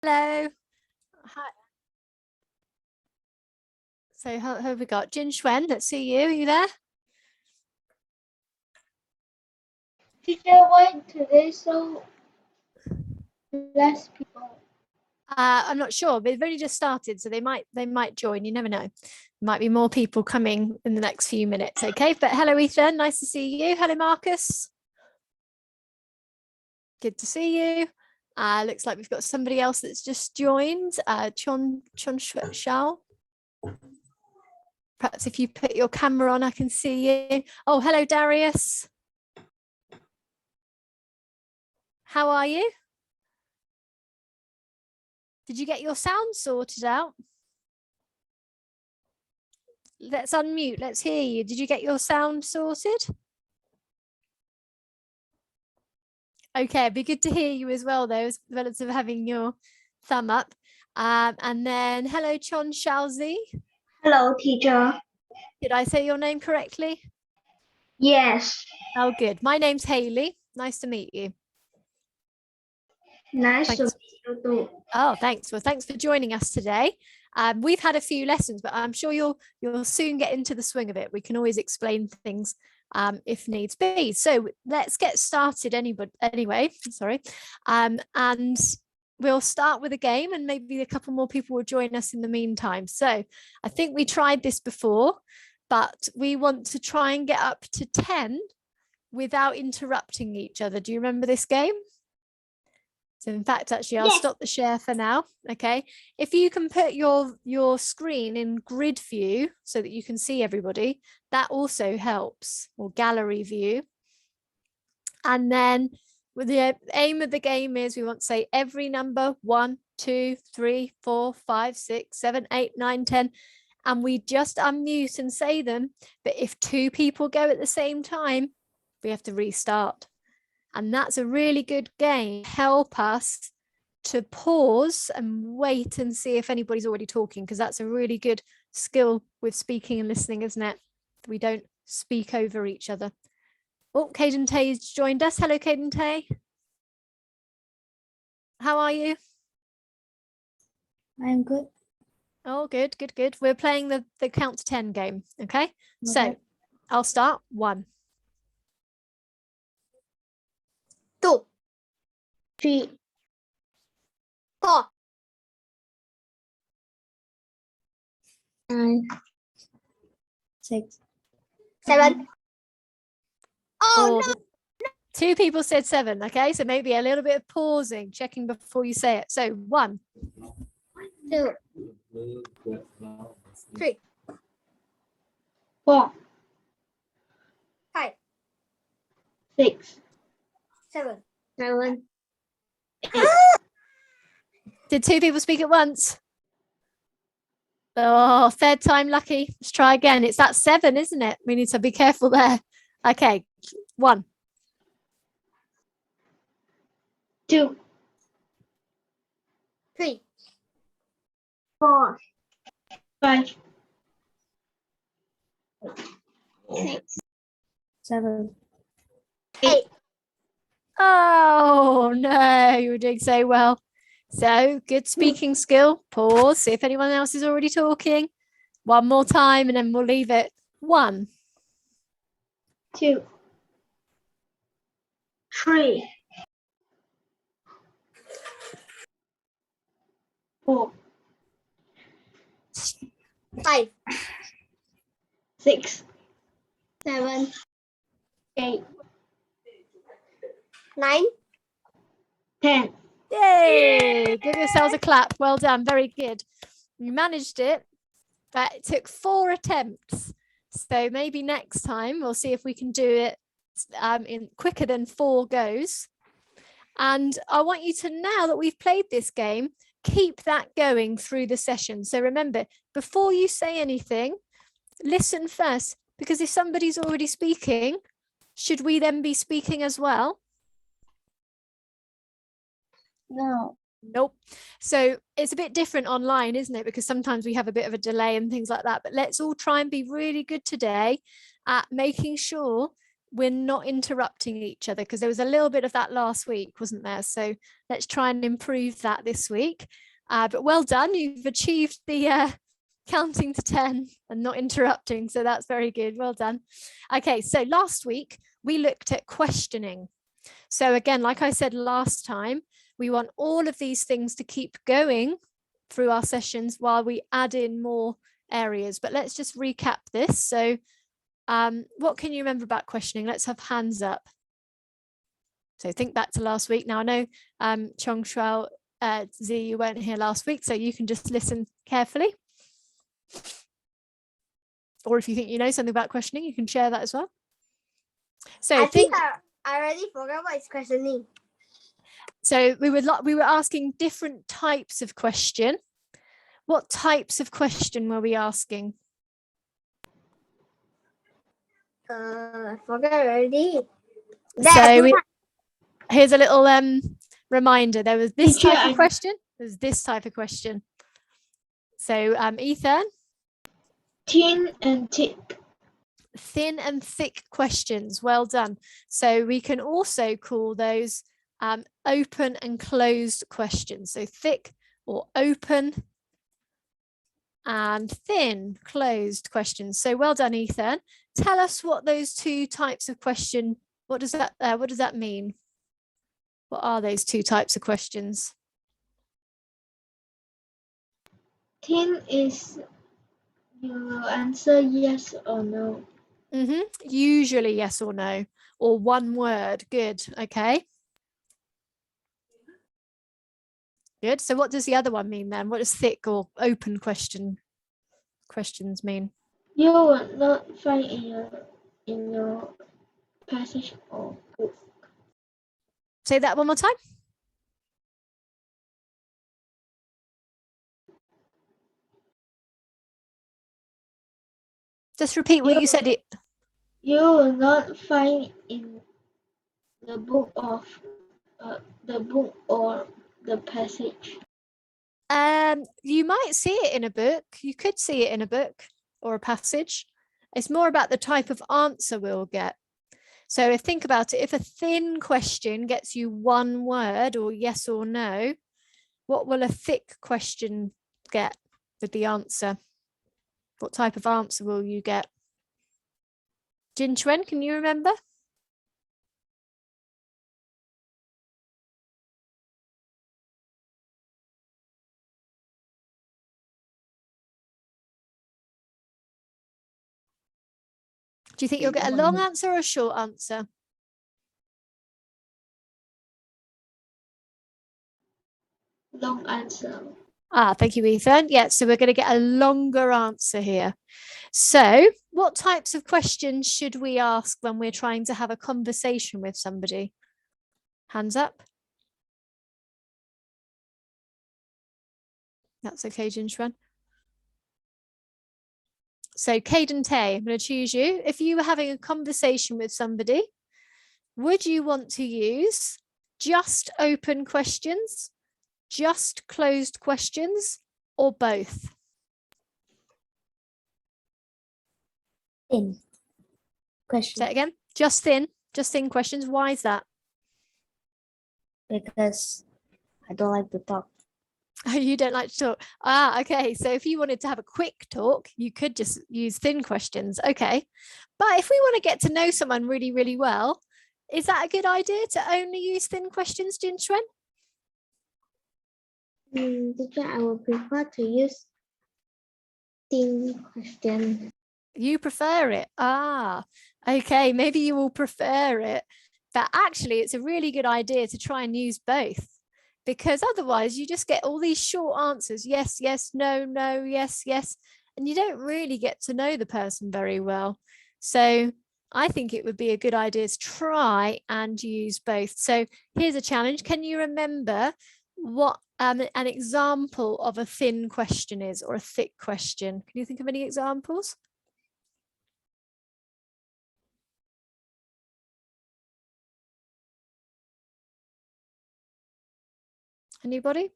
Hello. Hi. So who have we got? Jin Xuan, let's see you. Are you there? Teacher, why today so less people? I'm not sure, but they've only just started, so they might join. You never know. Might be more people coming in the next few minutes. Okay, but hello, Ethan. Nice to see you. Hello, Marcus. Good to see you. Looks like we've got somebody else that's just joined. Chon Shao. Perhaps if you put your camera on, I can see you. Oh, hello, Darius. How are you? Did you get your sound sorted out? Let's unmute. Let's hear you. Did you get your sound sorted? Okay, it'd be good to hear you as well, though, as well as having your thumb up. And then, hello, Chon Shaozi. Hello, teacher. Did I say your name correctly? Yes. Oh, good. My name's Hayley. Nice to meet you. Nice to Thanks. meet you too. Oh, thanks. Well, thanks for joining us today. We've had a few lessons, but I'm sure you'll soon get into the swing of it. We can always explain things if needs be. So let's get started anyway, sorry. And we'll start with a game and maybe a couple more people will join us in the meantime. So I think we tried this before, but we want to try and get up to 10 without interrupting each other. Do you remember this game? So in fact, actually, I'll stop the share for now. Okay. If you can put your screen in grid view so that you can see everybody, that also helps, or gallery view. And then the aim of the game is we want to say every number 1, 2, 3, 4, 5, 6, 7, 8, 9, 10. And we just unmute and say them. But if 2 people go at the same time, we have to restart. And that's a really good game. Help us to pause and wait and see if anybody's already talking, because that's a really good skill with speaking and listening, isn't it? We don't speak over each other. Oh, Caden Tay's joined us. Hello, Caden Tay. How are you? I'm good. Oh, good. We're playing the count to 10 game. Okay. So I'll start. 1, 2, 3, 4, 5, 6, 7. Oh no! 2 people said 7. Okay, so maybe a little bit of pausing, checking before you say it. So 1, 2, 3, 4, 5, 6, 7, 8. Did 2 people speak at once? Oh, third time lucky. Let's try again. It's that 7, isn't it? We need to be careful there. Okay, 1, 2, 3, 4, 5, 6, 7, 8. Oh no, you were doing so well. So good speaking skill. Pause. See if anyone else is already talking. 1 more time and then we'll leave it. 1, 2, 3, 4, 5, 6, 7, 8, 9, 10. Yay! Give yourselves a clap. Well done. Very good. You managed it, but it took 4 attempts. So maybe next time we'll see if we can do it in quicker than 4 goes. And I want you to, now that we've played this game, keep that going through the session. So remember, before you say anything, listen first, because if somebody's already speaking, should we then be speaking as well? No. Nope. So it's a bit different online, isn't it? Because sometimes we have a bit of a delay and things like that. But let's all try and be really good today at making sure we're not interrupting each other, because there was a little bit of that last week, wasn't there? So let's try and improve that this week. But well done, you've achieved the counting to 10 and not interrupting. So that's very good. Well done. Okay, so last week we looked at questioning. So again, like I said last time, we want all of these things to keep going through our sessions while we add in more areas. But let's just recap this. So what can you remember about questioning? Let's have hands up. So think back to last week. Now I know Chong Shuao, Z, you weren't here last week, so you can just listen carefully. Or if you think you know something about questioning, you can share that as well. So I think I already forgot what is questioning. So we were asking different types of question. What types of question were we asking? I forgot already. So here's a little reminder. There was this type of question. There's this type of question. So Ethan. Thin and thick. Thin and thick questions. Well done. So we can also call those open and closed questions. So thick or open, and thin, closed questions. So well done, Ethan. Tell us what those two types of question, what does that mean? What are those two types of questions? Thin is you answer yes or no. Usually yes or no, or one word. Good. Okay. Good. So what does the other one mean then? What does thick or open questions mean? You will not find in your passage or book. Say that one more time. Just repeat what you said. You will not find in the book or the passage. You might see it in a book. You could see it in a book or a passage. It's more about the type of answer we'll get. So think about it. If a thin question gets you one word or yes or no, what will a thick question get with the answer? What type of answer will you get? Jin Chuen, can you remember? Do you think you'll get a long answer or a short answer? Long answer. Thank you, Ethan. Yeah, so we're going to get a longer answer here. So what types of questions should we ask when we're trying to have a conversation with somebody? Hands up. That's okay, Jin Chuan. So Caden Tay, I'm going to choose you. If you were having a conversation with somebody, would you want to use just open questions, just closed questions, or both? Thin question. Say it again. Just thin questions. Why is that? Because I don't like to talk. Oh, you don't like to talk. Okay. So if you wanted to have a quick talk, you could just use thin questions. Okay. But if we want to get to know someone really, really well, is that a good idea to only use thin questions, Jin Chuan? Teacher, I would prefer to use thin question. You prefer it? Okay. Maybe you will prefer it. But actually, it's a really good idea to try and use both, because otherwise you just get all these short answers. Yes, yes, no, no, yes, yes. And you don't really get to know the person very well. So I think it would be a good idea to try and use both. So here's a challenge. Can you remember what an example of a thin question is, or a thick question? Can you think of any examples? Anybody?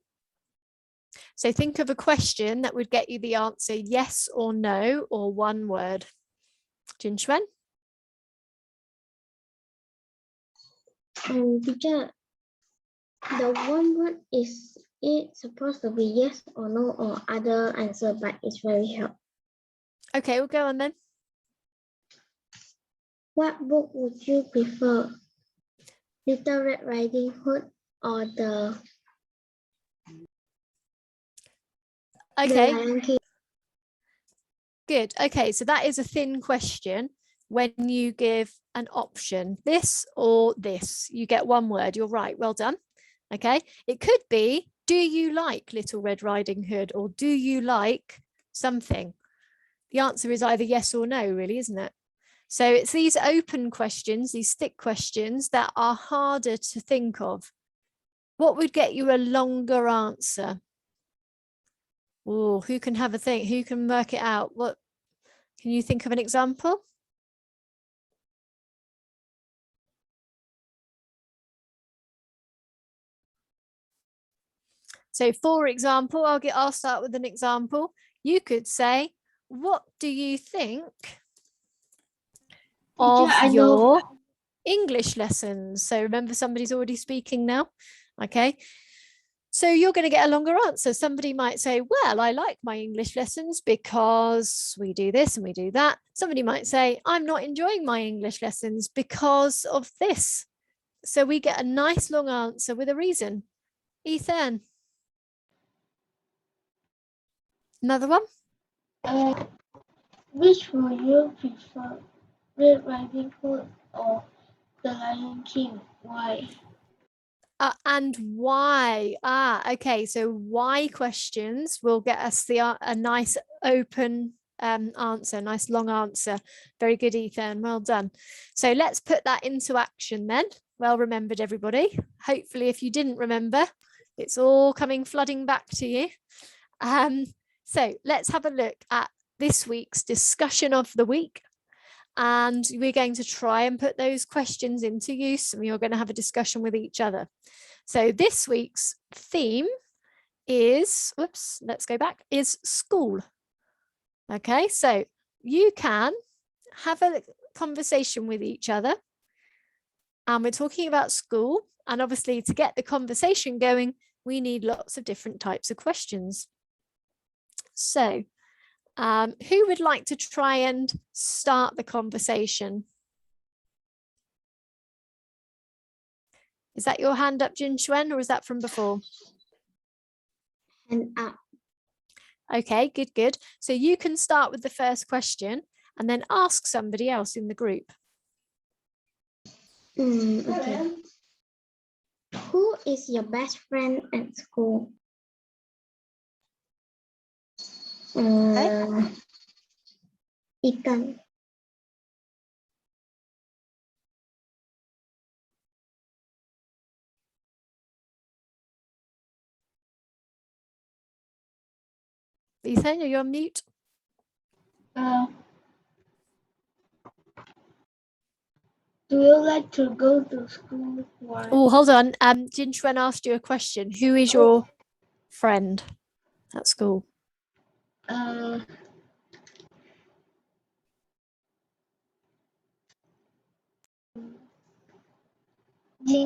So think of a question that would get you the answer yes or no, or one word. Jin Chuan? Teacher, the one word is it supposed to be yes or no or other answer, but it's very hard. Okay, we'll go on then. What book would you prefer? Little Red Riding Hood or the Okay, Lion King? good. Okay, so that is a thin question. When you give an option, this or this, you get one word. You're right. Well done. Okay, it could be, do you like Little Red Riding Hood, or do you like something? The answer is either yes or no, really, isn't it? So it's these open questions, these thick questions that are harder to think of. What would get you a longer answer? Oh, who can have a think? Who can work it out? What can you think of an example? So for example, I'll start with an example. You could say, what do you think of your English lessons? So remember, somebody's already speaking now. Okay. So you're going to get a longer answer. Somebody might say, well, I like my English lessons because we do this and we do that. Somebody might say, I'm not enjoying my English lessons because of this. So we get a nice long answer with a reason. Ethan. Another one? Which will you prefer? Red Riding Hood or the Lion King? Why? And why? Okay. So why questions will get us a nice open answer, nice long answer. Very good, Ethan. Well done. So let's put that into action then. Well remembered, everybody. Hopefully, if you didn't remember, it's all coming flooding back to you. So let's have a look at this week's discussion of the week. And we're going to try and put those questions into use, and we are going to have a discussion with each other. So this week's theme is, let's go back, is school. Okay, so you can have a conversation with each other, and we're talking about school. And obviously, to get the conversation going, we need lots of different types of questions. So who would like to try and start the conversation? Is that your hand up, Jin Xuan, or is that from before? Hand up. Okay, good, good. So you can start with the first question and then ask somebody else in the group. Okay. Who is your best friend at school? Ethan. Ethan, are you on mute? Do you like to go to school? Why? Oh, hold on. Jin Xuan asked you a question. Who is your friend at school? Jin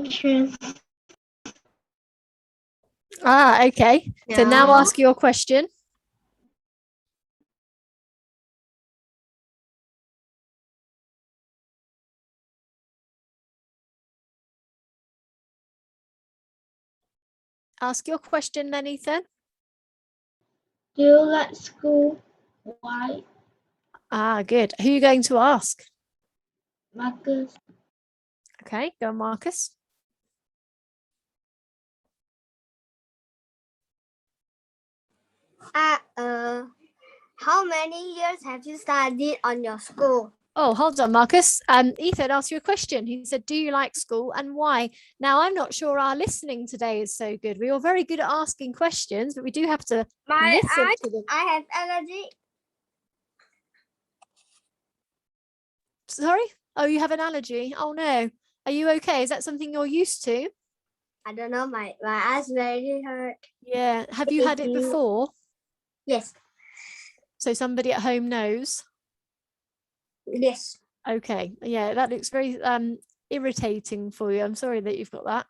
Xuan. Okay. So now ask your question. Ask your question then, Ethan. Do you like school? Why? Good. Who are you going to ask? Marcus. Okay, go Marcus. How many years have you studied on your school? Oh, hold on, Marcus. Ethan asked you a question. He said, do you like school and why? Now, I'm not sure our listening today is so good. We are very good at asking questions, but we do have to listen to them. I have allergy. Sorry? Oh, you have an allergy? Oh, no. Are you okay? Is that something you're used to? I don't know. My eyes very hurt. Yeah. Have you had it before? Yes. So somebody at home knows? Yes. Okay. Yeah, that looks very irritating for you. I'm sorry that you've got that.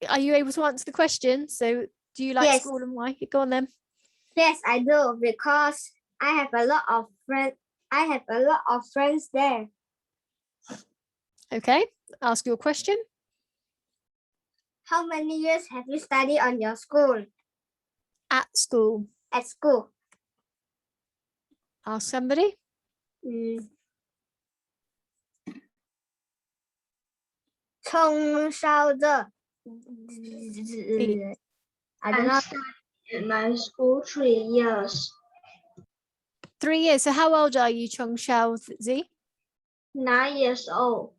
Are you able to answer the question? So do you like Yes. school and why? Go on then. Yes, I do, because I have a lot of friends there. Okay, ask your question. How many years have you studied on your school? At school. At school? Ask somebody.从小的 I don't know. studied in my school 3 years. 3 years. So how old are you, Chong Xiao Zi? 9 years old.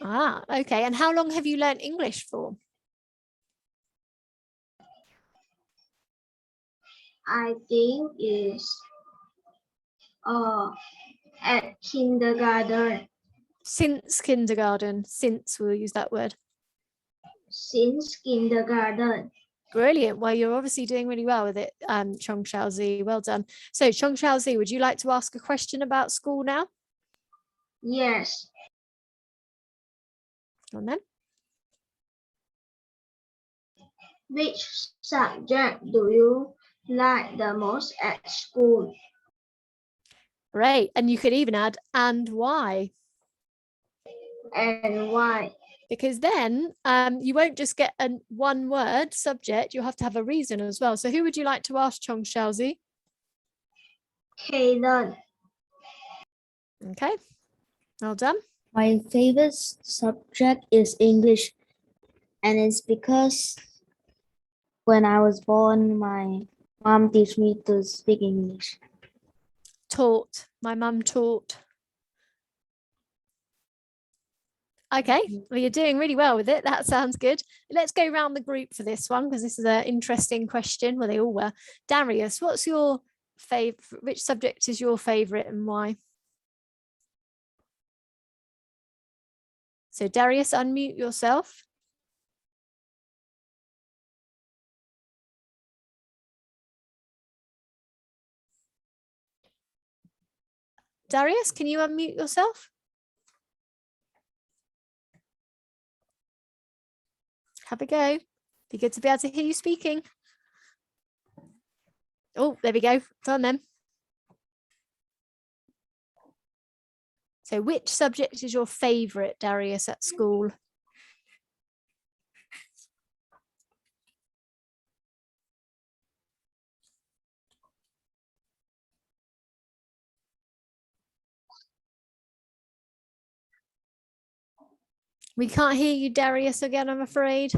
Ah, okay. And how long have you learned English for? I think is at kindergarten. Since kindergarten. Since, we'll use that word. Since kindergarten. Brilliant. Well, you're obviously doing really well with it, Chong Xiao Zi. Well done. So, Chong Xiao Zi, would you like to ask a question about school now? Yes. Go on then. Which subject do you like the most at school? Great. And you could even add, and why? And why? Because then you won't just get a one word subject, you'll have to have a reason as well. So who would you like to ask, Chong Xiaozi? Kaden. Okay, well done. My favorite subject is English, and it's because when I was born, my mom teach me to speak English. Taught. My mum taught. Okay, well, you're doing really well with it. That sounds good. Let's go around the group for this one because this is an interesting question. Well, they all were. Darius, what's your favorite? Which subject is your favorite and why? So Darius, unmute yourself. Darius, can you unmute yourself? Have a go. Be good to be able to hear you speaking. Oh, there we go. Done then. So which subject is your favorite, Darius, at school? We can't hear you, Darius, again, I'm afraid.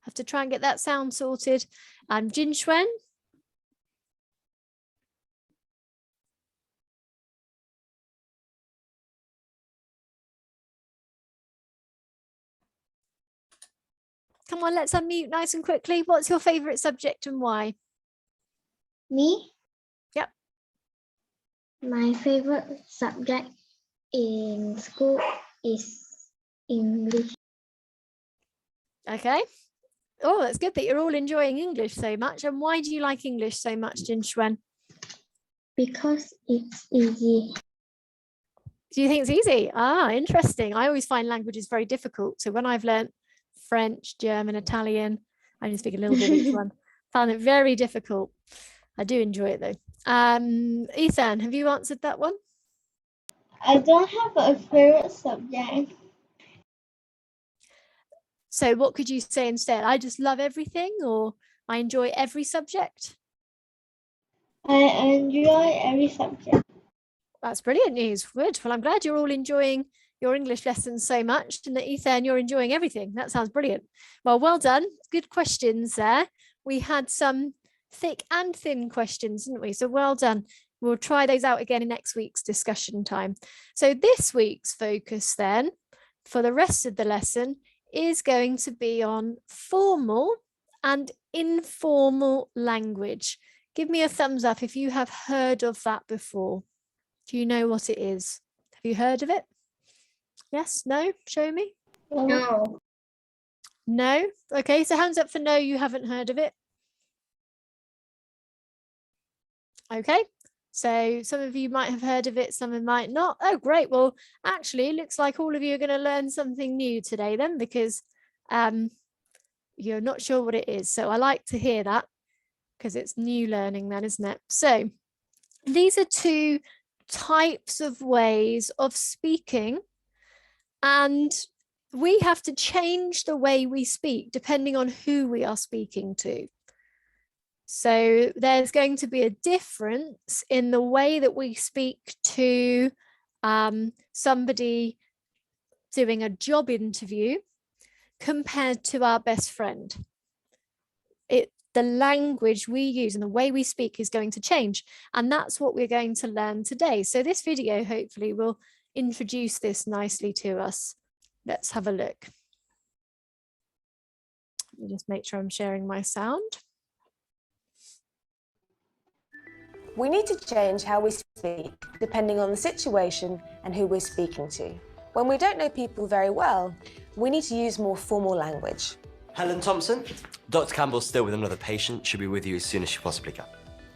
Have to try and get that sound sorted. Jin Xuan. Come on, let's unmute nice and quickly. What's your favorite subject and why? Me? Yep. My favorite subject in school is English. Okay. Oh, that's good that you're all enjoying English so much. And why do you like English so much, Jin Xuan? Because it's easy. Do you think it's easy? Ah, interesting. I always find languages very difficult. So when I've learnt French, German, Italian, I can speak a little bit of each one. Found it very difficult. I do enjoy it though. Ethan, have you answered that one? I don't have a favorite subject. So what could you say instead? I just love everything, or I enjoy every subject? I enjoy every subject. That's brilliant news. Good. Well, I'm glad you're all enjoying your English lessons so much, and that Ethan, you're enjoying everything. That sounds brilliant. Well done. Good questions there. We had some thick and thin questions, didn't we? So well done. We'll try those out again in next week's discussion time. So this week's focus then for the rest of the lesson is going to be on formal and informal language. Give me a thumbs up if you have heard of that before. Do you know what it is? Have you heard of it? Yes? No? Show me. No. No? Okay, so hands up for no, you haven't heard of it. Okay, So some of you might have heard of it, some might not. Oh, great. Well, actually, it looks like all of you are going to learn something new today then, because you're not sure what it is. So I like to hear that, because it's new learning then, isn't it? So these are two types of ways of speaking, and we have to change the way we speak depending on who we are speaking to. So there's going to be a difference in the way that we speak to somebody doing a job interview compared to our best friend. The language we use and the way we speak is going to change, and that's what we're going to learn today. So this video hopefully will introduce this nicely to us. Let's have a look. Let me just make sure I'm sharing my sound. We need to change how we speak depending on the situation and who we're speaking to. When we don't know people very well, we need to use more formal language. Helen Thompson, Dr. Campbell's still with another patient. She'll be with you as soon as she possibly can.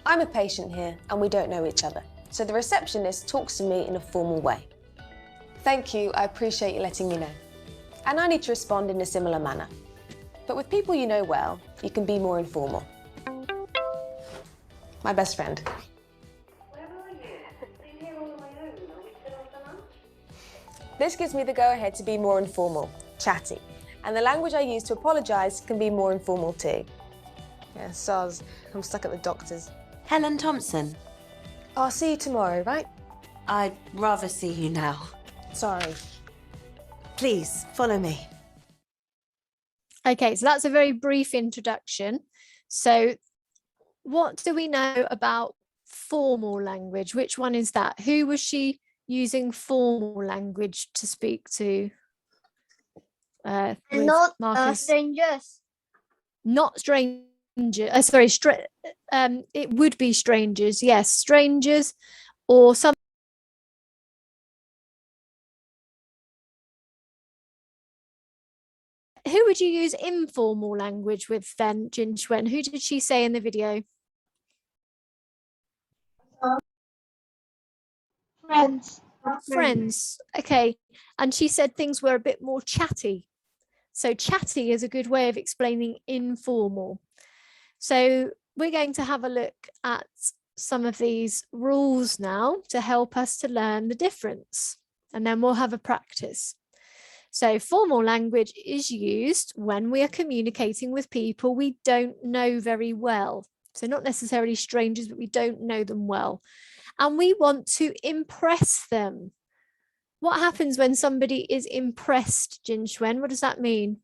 I'm a patient here and we don't know each other, so the receptionist talks to me in a formal way. Thank you, I appreciate you letting me know. And I need to respond in a similar manner. But with people you know well, you can be more informal. My best friend. This gives me the go-ahead to be more informal, chatty. And the language I use to apologise can be more informal too. Yeah, soz, I'm stuck at the doctor's. Helen Thompson. I'll see you tomorrow, right? I'd rather see you now. Sorry. Please, follow me. Okay, so that's a very brief introduction. So what do we know about formal language? Which one is that? Who was she using formal language to speak to? With Not Marcus? strangers. Not strangers. Sorry, it would be strangers. Yes, strangers or some. Who would you use informal language with then, Jin Xuan? Who did she say in the video? Friends. Friends. Okay. And she said things were a bit more chatty. So chatty is a good way of explaining informal. So we're going to have a look at some of these rules now to help us to learn the difference. And then we'll have a practice. So formal language is used when we are communicating with people we don't know very well. So not necessarily strangers, but we don't know them well. And we want to impress them. What happens when somebody is impressed, Jin Xuan? What does that mean?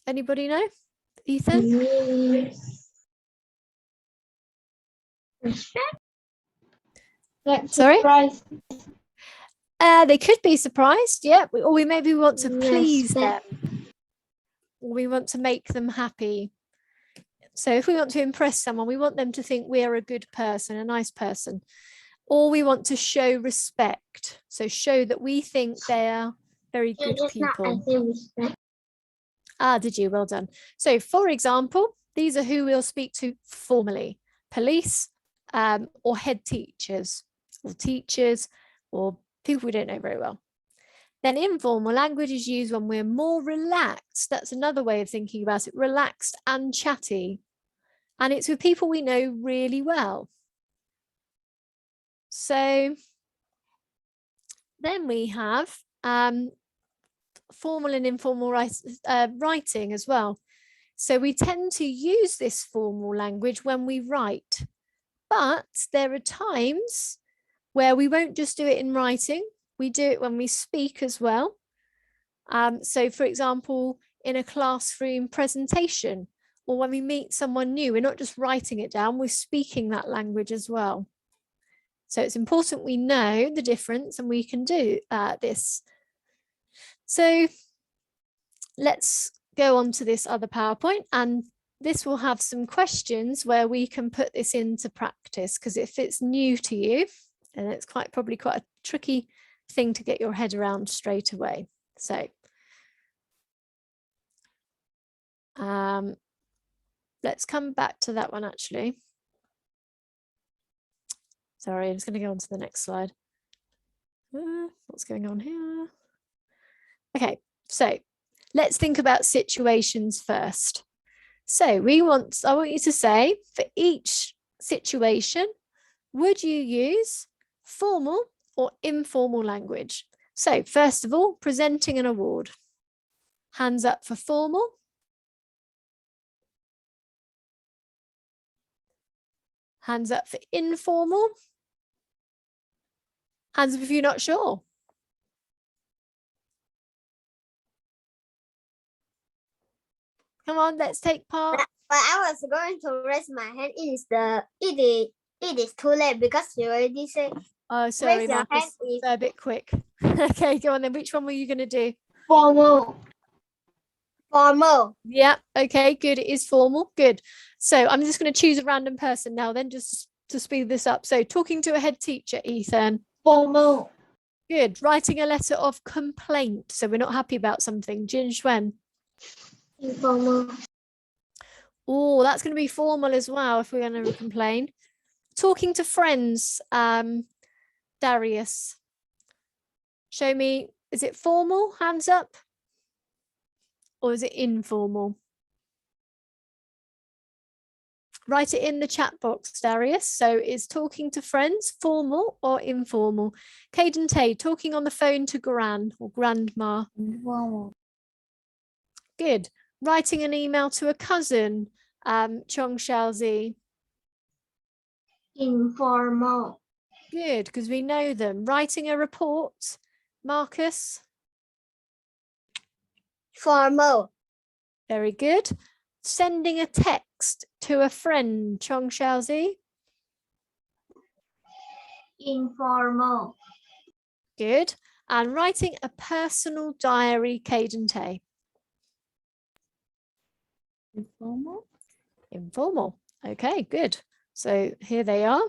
Anybody know? Ethan? Respect. Like Sorry? surprise. They could be surprised, yeah. Or we maybe want to please them. Respect. Or we want to make them happy. So if we want to impress someone, we want them to think we are a good person, a nice person. Or we want to show respect. So show that we think they are very good Just now I people. say respect. Ah, did you? Well done. So for example, these are who we'll speak to formally. Police or head teachers or people we don't know very well. Then informal language is used when we're more relaxed. That's another way of thinking about it, relaxed and chatty. And it's with people we know really well. So then we have formal and informal writing as well. So we tend to use this formal language when we write, but there are times where we won't just do it in writing. We do it when we speak as well. So for example, in a classroom presentation or when we meet someone new, we're not just writing it down, we're speaking that language as well. So it's important we know the difference and we can do this. So let's go on to this other PowerPoint, and this will have some questions where we can put this into practice, because if it's new to you, and it's probably quite a tricky thing to get your head around straight away. So let's come back to that one actually. Sorry, I'm just going to go on to the next slide. What's going on here? Okay, so let's think about situations first. So I want you to say for each situation, would you use formal or informal language? So first of all, presenting an award. Hands up for formal. Hands up for informal. Hands up if you're not sure. Come on, let's take part. But I was going to raise my hand. It is too late because you already said. Oh, sorry, Raise your Marcus, hand if- a bit quick. Okay, go on then. Which one were you going to do? Formal. Formal. Yeah, okay, good. It is formal. Good. So I'm just going to choose a random person now then, just to speed this up. So talking to a head teacher, Ethan. Formal. Good. Writing a letter of complaint. So we're not happy about something. Jin Xuan. Informal. Oh, that's going to be formal as well if we're going to complain. Talking to friends, Darius. Show me, is it formal? Hands up. Or is it informal? Write it in the chat box, Darius. So is talking to friends formal or informal? Caden Tay, talking on the phone to gran or grandma. Informal. Good. Writing an email to a cousin, Chong Xiaozi. Informal. Good, because we know them. Writing a report, Marcus. Formal. Very good. Sending a text to a friend, Chong Xiaozi. Informal. Good. And writing a personal diary, Caden Tay. Informal. Informal. Okay, good. So here they are.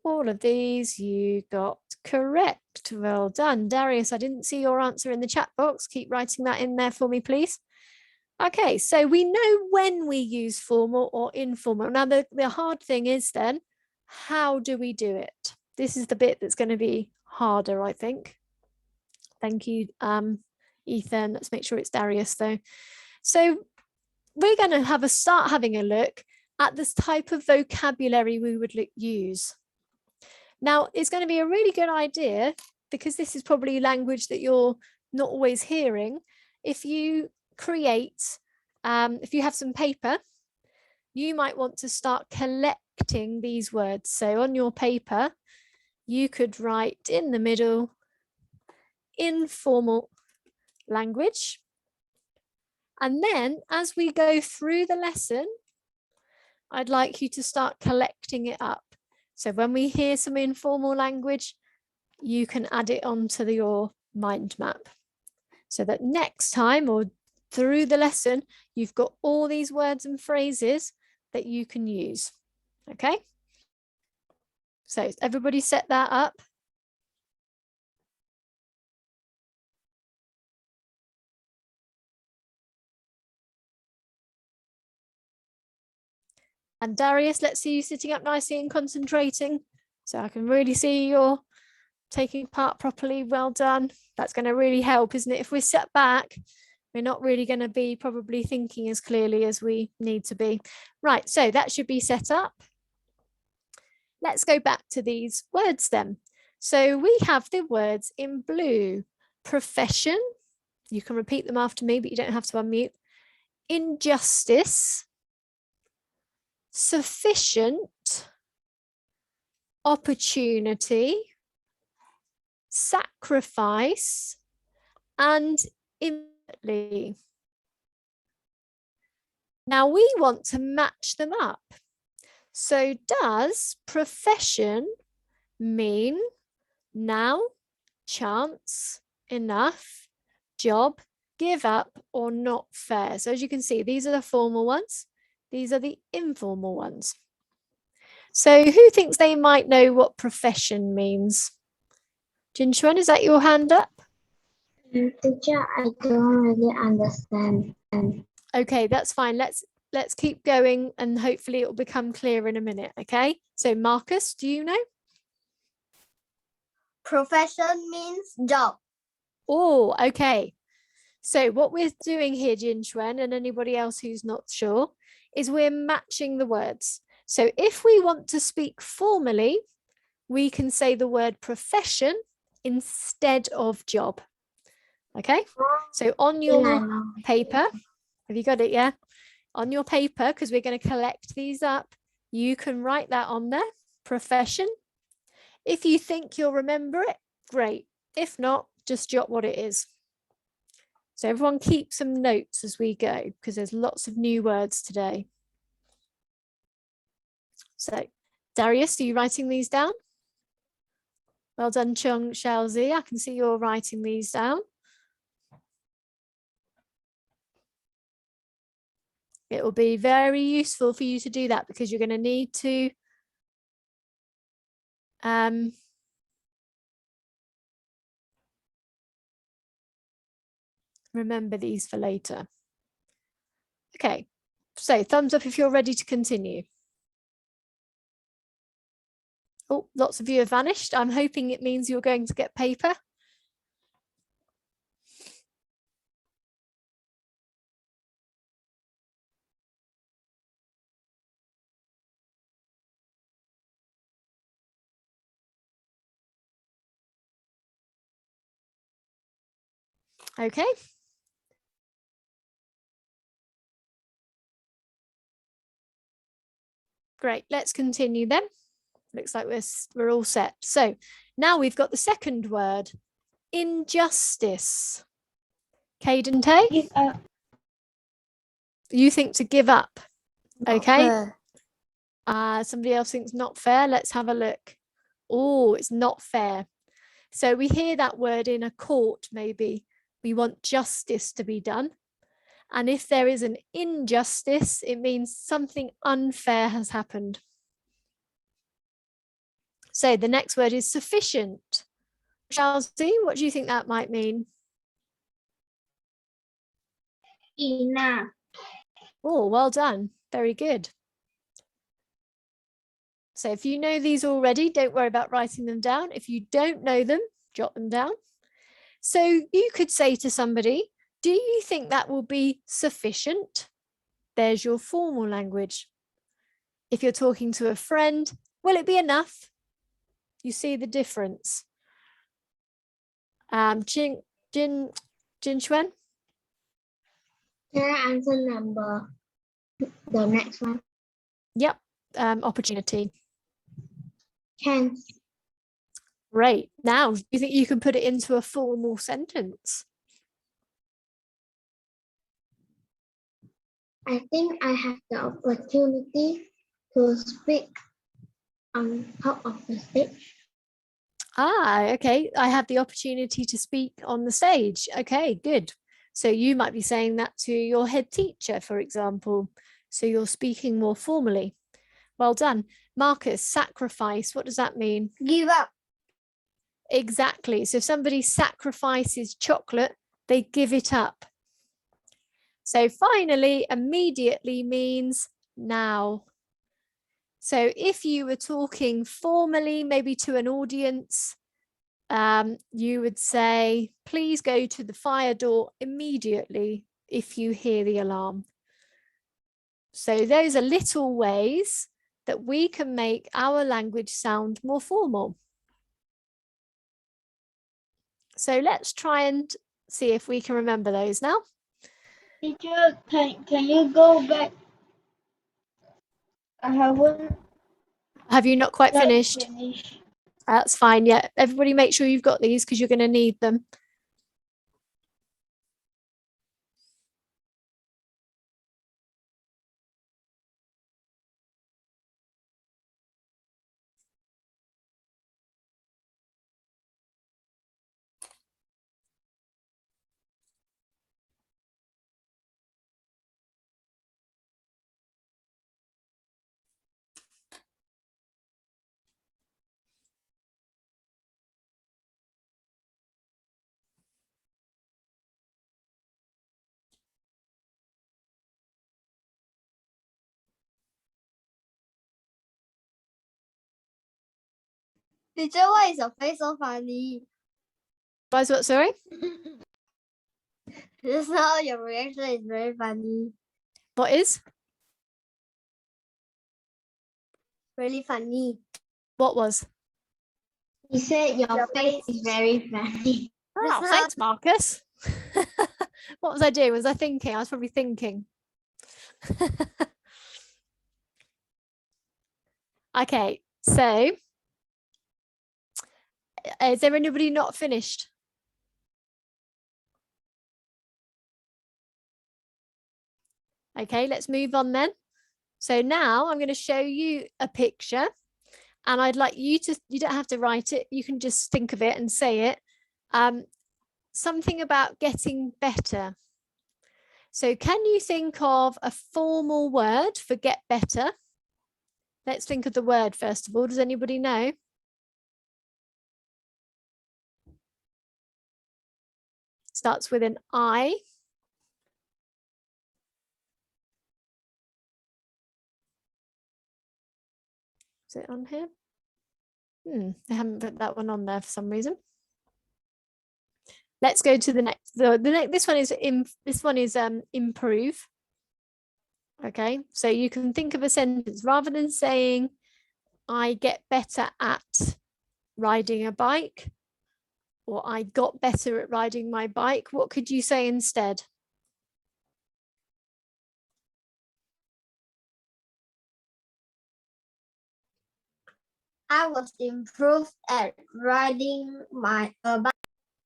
All of these you got correct. Well done. Darius, I didn't see your answer in the chat box. Keep writing that in there for me, please. Okay, so we know when we use formal or informal. Now, the hard thing is then, how do we do it? This is the bit that's going to be harder, I think. Thank you, Ethan. Let's make sure it's Darius, though. So we're going to start having a look at this type of vocabulary we would use. Now, it's going to be a really good idea, because this is probably language that you're not always hearing. If you create, if you have some paper, you might want to start collecting these words. So on your paper, you could write in the middle, informal language. And then as we go through the lesson, I'd like you to start collecting it up. So when we hear some informal language, you can add it onto your mind map, so that next time or through the lesson, you've got all these words and phrases that you can use. Okay. So everybody set that up. And Darius, let's see you sitting up nicely and concentrating. So I can really see you're taking part properly. Well done. That's going to really help, isn't it? If we're set back, we're not really going to be probably thinking as clearly as we need to be. Right, so that should be set up. Let's go back to these words then. So we have the words in blue. Profession. You can repeat them after me, but you don't have to unmute. Injustice. Sufficient. Opportunity. Sacrifice. And immediately. Now we want to match them up. So does profession mean now, chance, enough, job, give up, or not fair? So as you can see, these are the formal ones. These are the informal ones. So who thinks they might know what profession means? Jin Xuan, is that your hand up? Teacher, I don't really understand. Okay, that's fine. Let's let's keep going and hopefully it will become clear in a minute. Okay, so Marcus, do you know? Profession means job. Oh, okay. So what we're doing here, Jin Chuan, and anybody else who's not sure, is we're matching the words. So if we want to speak formally, we can say the word profession instead of job. Okay, so on your paper, have you got it? Yeah, on your paper, because we're going to collect these up, you can write that on there, profession. If you think you'll remember it, great. If not, just jot what it is. So everyone keep some notes as we go, because there's lots of new words today. So Darius, are you writing these down? Well done, Chung Xiaozi. I can see you're writing these down. It will be very useful for you to do that because you're going to need to remember these for later. Okay, so thumbs up if you're ready to continue. Oh, lots of you have vanished. I'm hoping it means you're going to get paper. Okay. Great, let's continue then. Looks like we're all set. So now we've got the second word, injustice. Caden Tay? Give up. You think to give up. Okay. Fair. Somebody else thinks not fair. Let's have a look. Oh, it's not fair. So we hear that word in a court, maybe. We want justice to be done. And if there is an injustice, it means something unfair has happened. So the next word is sufficient. Chelsea, what do you think that might mean? Enough. Oh, well done. Very good. So if you know these already, don't worry about writing them down. If you don't know them, jot them down. So you could say to somebody, do you think that will be sufficient? There's your formal language. If you're talking to a friend, will it be enough? You see the difference. Jin Chuan? Can I answer number? The next one. Yep. Opportunity. Chance. Great. Now, do you think you can put it into a formal sentence? I think I have the opportunity to speak on top of the stage. Okay. I have the opportunity to speak on the stage. Okay, good. So you might be saying that to your head teacher, for example. So you're speaking more formally. Well done. Marcus, sacrifice, what does that mean? Give up. Exactly. So if somebody sacrifices chocolate, they give it up. So finally, immediately means now. So if you were talking formally, maybe to an audience, you would say, please go to the fire door immediately if you hear the alarm. So those are little ways that we can make our language sound more formal. So let's try and see if we can remember those now. Teacher, can you go back? I haven't Have you not quite finished? finished. That's fine. Yeah, everybody make sure you've got these because you're going to need them. Teacher, why is your face so funny? Guys, what, sorry? Just now your reaction is very funny. What is? Really funny. What was? He said your face is very funny. Oh, That's thanks, Marcus. What was I doing? Was I thinking? I was probably thinking. Okay, so is there anybody not finished? Okay, let's move on then. So now I'm going to show you a picture and I'd like you to, you don't have to write it, you can just think of it and say it. Something about getting better. So can you think of a formal word for get better? Let's think of the word first of all. Does anybody know? Starts with an I. Is it on here? They haven't put that one on there for some reason. Let's go to the next. The next. This one is improve. Okay, so you can think of a sentence rather than saying I get better at riding a bike or I got better at riding my bike. What could you say instead? I was improved at riding my bike.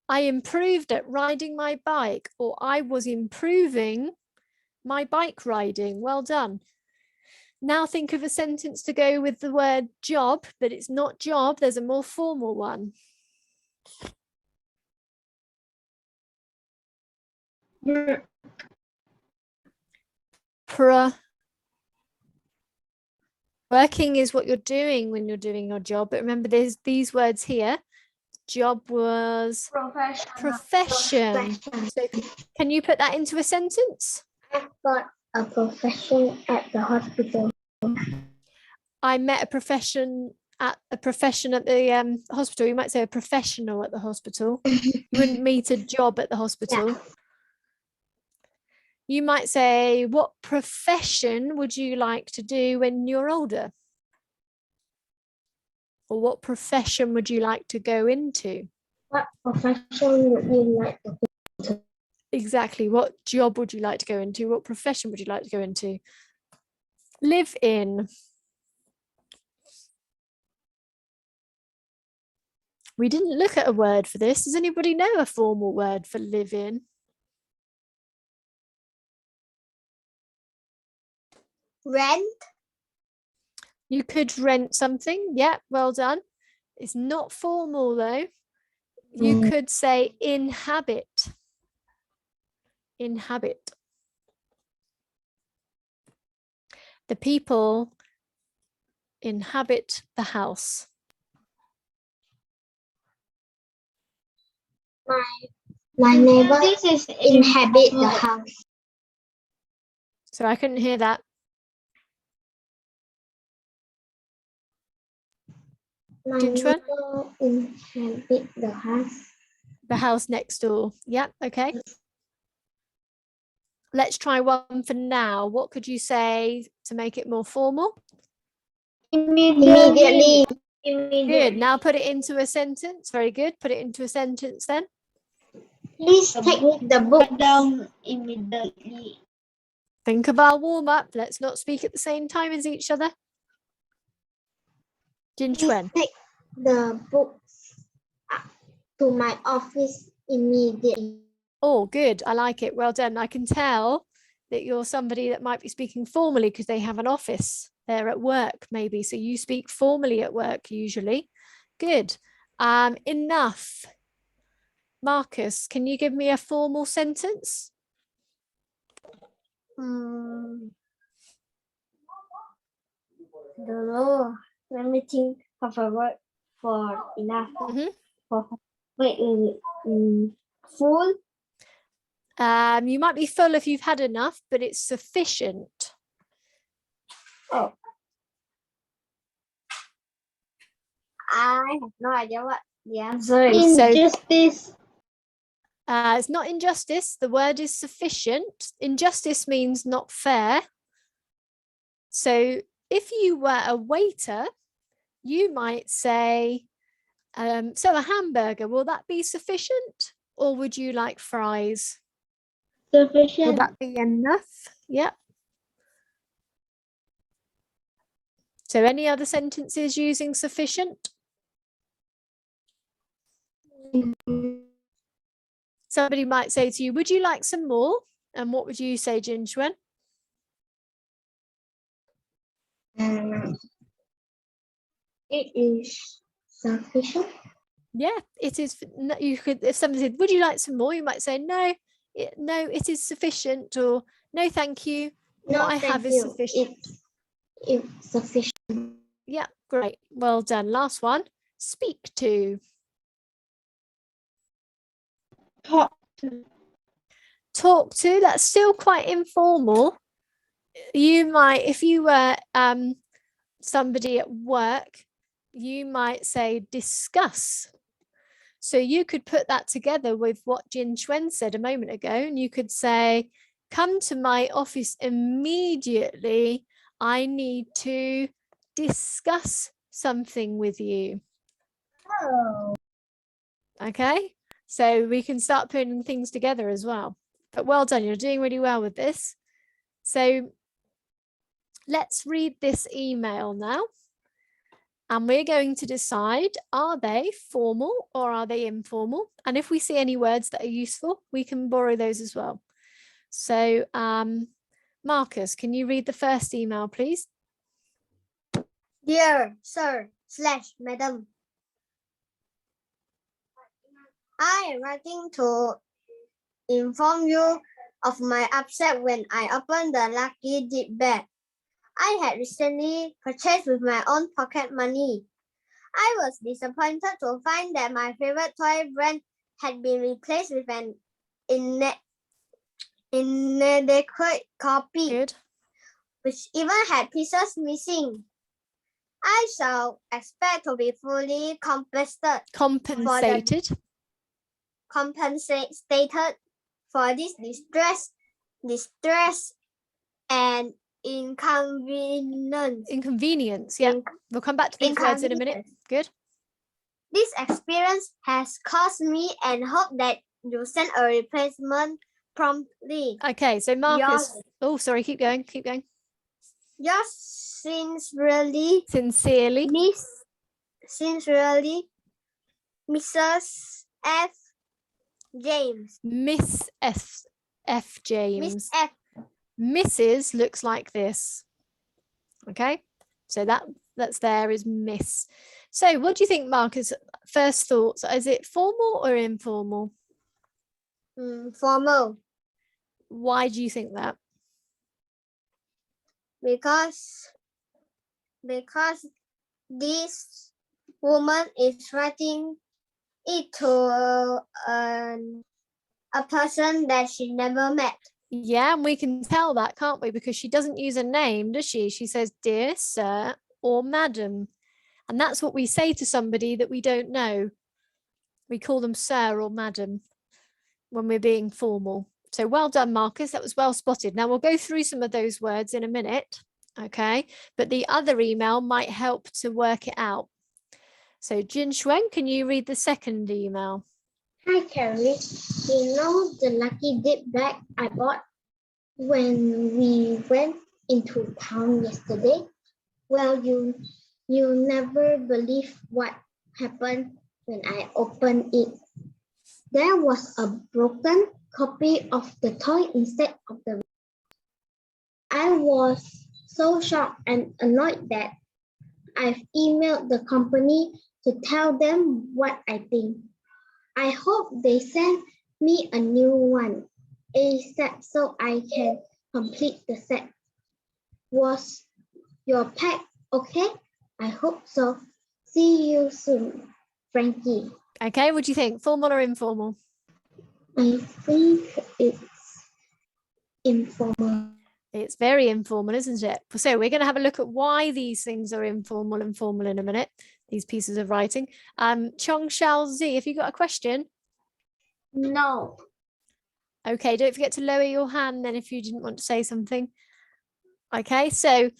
I improved at riding my bike, or I was improving my bike riding. Well done. Now think of a sentence to go with the word job, but it's not job. There's a more formal one. Working is what you're doing when you're doing your job. But remember, there's these words here. Job was profession. So can you put that into a sentence? I've got a profession at the hospital. I met a profession at the hospital. You might say a professional at the hospital. You wouldn't meet a job at the hospital. Yeah. You might say, what profession would you like to do when you're older? Or what profession would you like to go into? What profession would you like to do? Exactly. What job would you like to go into? What profession would you like to go into? Live in. We didn't look at a word for this. Does anybody know a formal word for live in? Rent. You could rent something. Yeah, well done. It's not formal though. You could say inhabit. Inhabit. The people inhabit the house. My neighbor inhabit the house. So I couldn't hear that. My Jinchuan? neighbor inhabit the house. The house next door. Yeah, okay. Let's try one for now. What could you say to make it more formal? Immediately. Good. Now put it into a sentence. Very good. Put it into a sentence then. Please take the book down immediately. Think of our warm up. Let's not speak at the same time as each other. Jin Please Chuan. take the books to my office immediately. Oh, good. I like it. Well done. I can tell that you're somebody that might be speaking formally because they have an office. They're at work maybe. So you speak formally at work usually. Good. Enough. Marcus, can you give me a formal sentence? Don't know. Let me think of a word for enough. Full. You might be full if you've had enough, but it's sufficient. Oh. I have no idea what the answer Okay, is. so Injustice. it's not injustice. The word is sufficient. Injustice means not fair. So if you were a waiter, you might say, so a hamburger, will that be sufficient? Or would you like fries? Will Sufficient. that be enough? Yep. So any other sentences using sufficient? Somebody might say to you, would you like some more? And what would you say, Jin Chuan? It is sufficient. Yeah, it is. You could, if somebody said, would you like some more? You might say, no, no, it is sufficient, or no, thank you. What I have is sufficient. It's sufficient. Yeah, great. Well done. Last one. Speak to. Talk. Talk to. That's still quite informal. You might, if you were somebody at work, you might say discuss. So you could put that together with what Jin Chuan said a moment ago, and you could say, come to my office immediately. I need to discuss something with you. Oh. Okay, so we can start putting things together as well. But well done, you're doing really well with this. So let's read this email now. And we're going to decide, are they formal or are they informal? And if we see any words that are useful, we can borrow those as well. So Marcus, can you read the first email, please? Dear Sir / Madam, I am writing to inform you of my upset when I opened the lucky dip bag I had recently purchased with my own pocket money. I was disappointed to find that my favorite toy brand had been replaced with an inadequate copy, Good. which even had pieces missing. I shall expect to be fully compensated for this distress and inconvenience. Yeah, we'll come back to these words in a minute. Good. This experience has caused me and hope that you send a replacement promptly. Okay, so Marcus. Oh, sorry, keep going. Yours sincerely, Mrs. F. James. Miss F. James. Miss F. Mrs. looks like this. Okay, so that's there is Miss. So what do you think, Marcus? First thoughts, is it formal or informal? Formal. Why do you think that? Because this woman is writing it to a person that she never met. Yeah, and we can tell that, can't we? Because she doesn't use a name, does she? She says, dear sir or madam. And that's what we say to somebody that we don't know. We call them sir or madam when we're being formal. So well done, Marcus. That was well spotted. Now we'll go through some of those words in a minute. Okay, but the other email might help to work it out. So Jin Chuan, can you read the second email? Hi, Carrie. You know the lucky dip bag I bought when we went into town yesterday? Well, you never believe what happened when I opened it. There was a broken copy of the toy instead of the. I was so shocked and annoyed that I've emailed the company to tell them what I think. I hope they send me a new one ASAP so I can complete the set. Was your pack okay? I hope so. See you soon, Frankie. Okay, what do you think? Formal or informal? I think it's informal. It's very informal, isn't it? So we're going to have a look at why these things are informal and formal in a minute. these pieces of writing. Chong Shao Z, have you got a question? No. Okay, don't forget to lower your hand then if you didn't want to say something. Okay, so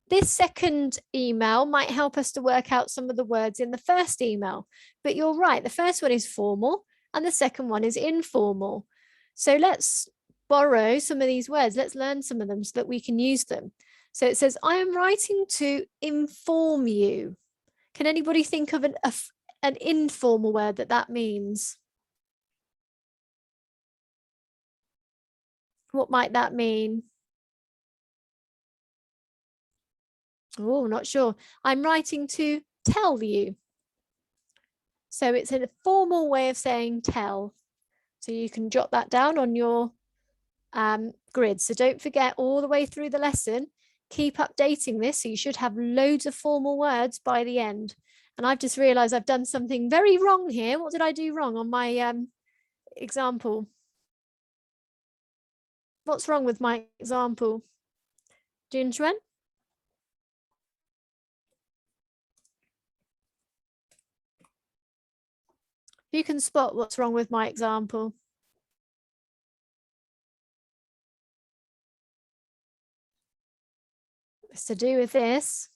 this second email might help us to work out some of the words in the first email, but you're right, the first one is formal and the second one is informal. So let's borrow some of these words. Let's learn some of them so that we can use them. So it says, I am writing to inform you. Can anybody think of an informal word that means? What might that mean? Oh, not sure. I'm writing to tell you. So it's a formal way of saying tell. So you can jot that down on your grid. So don't forget all the way through the lesson, keep updating this. So you should have loads of formal words by the end. And I've just realized I've done something very wrong here. What did I do wrong on my example? What's wrong with my example? Jin Chuan? You can spot what's wrong with my example. It's to do with this.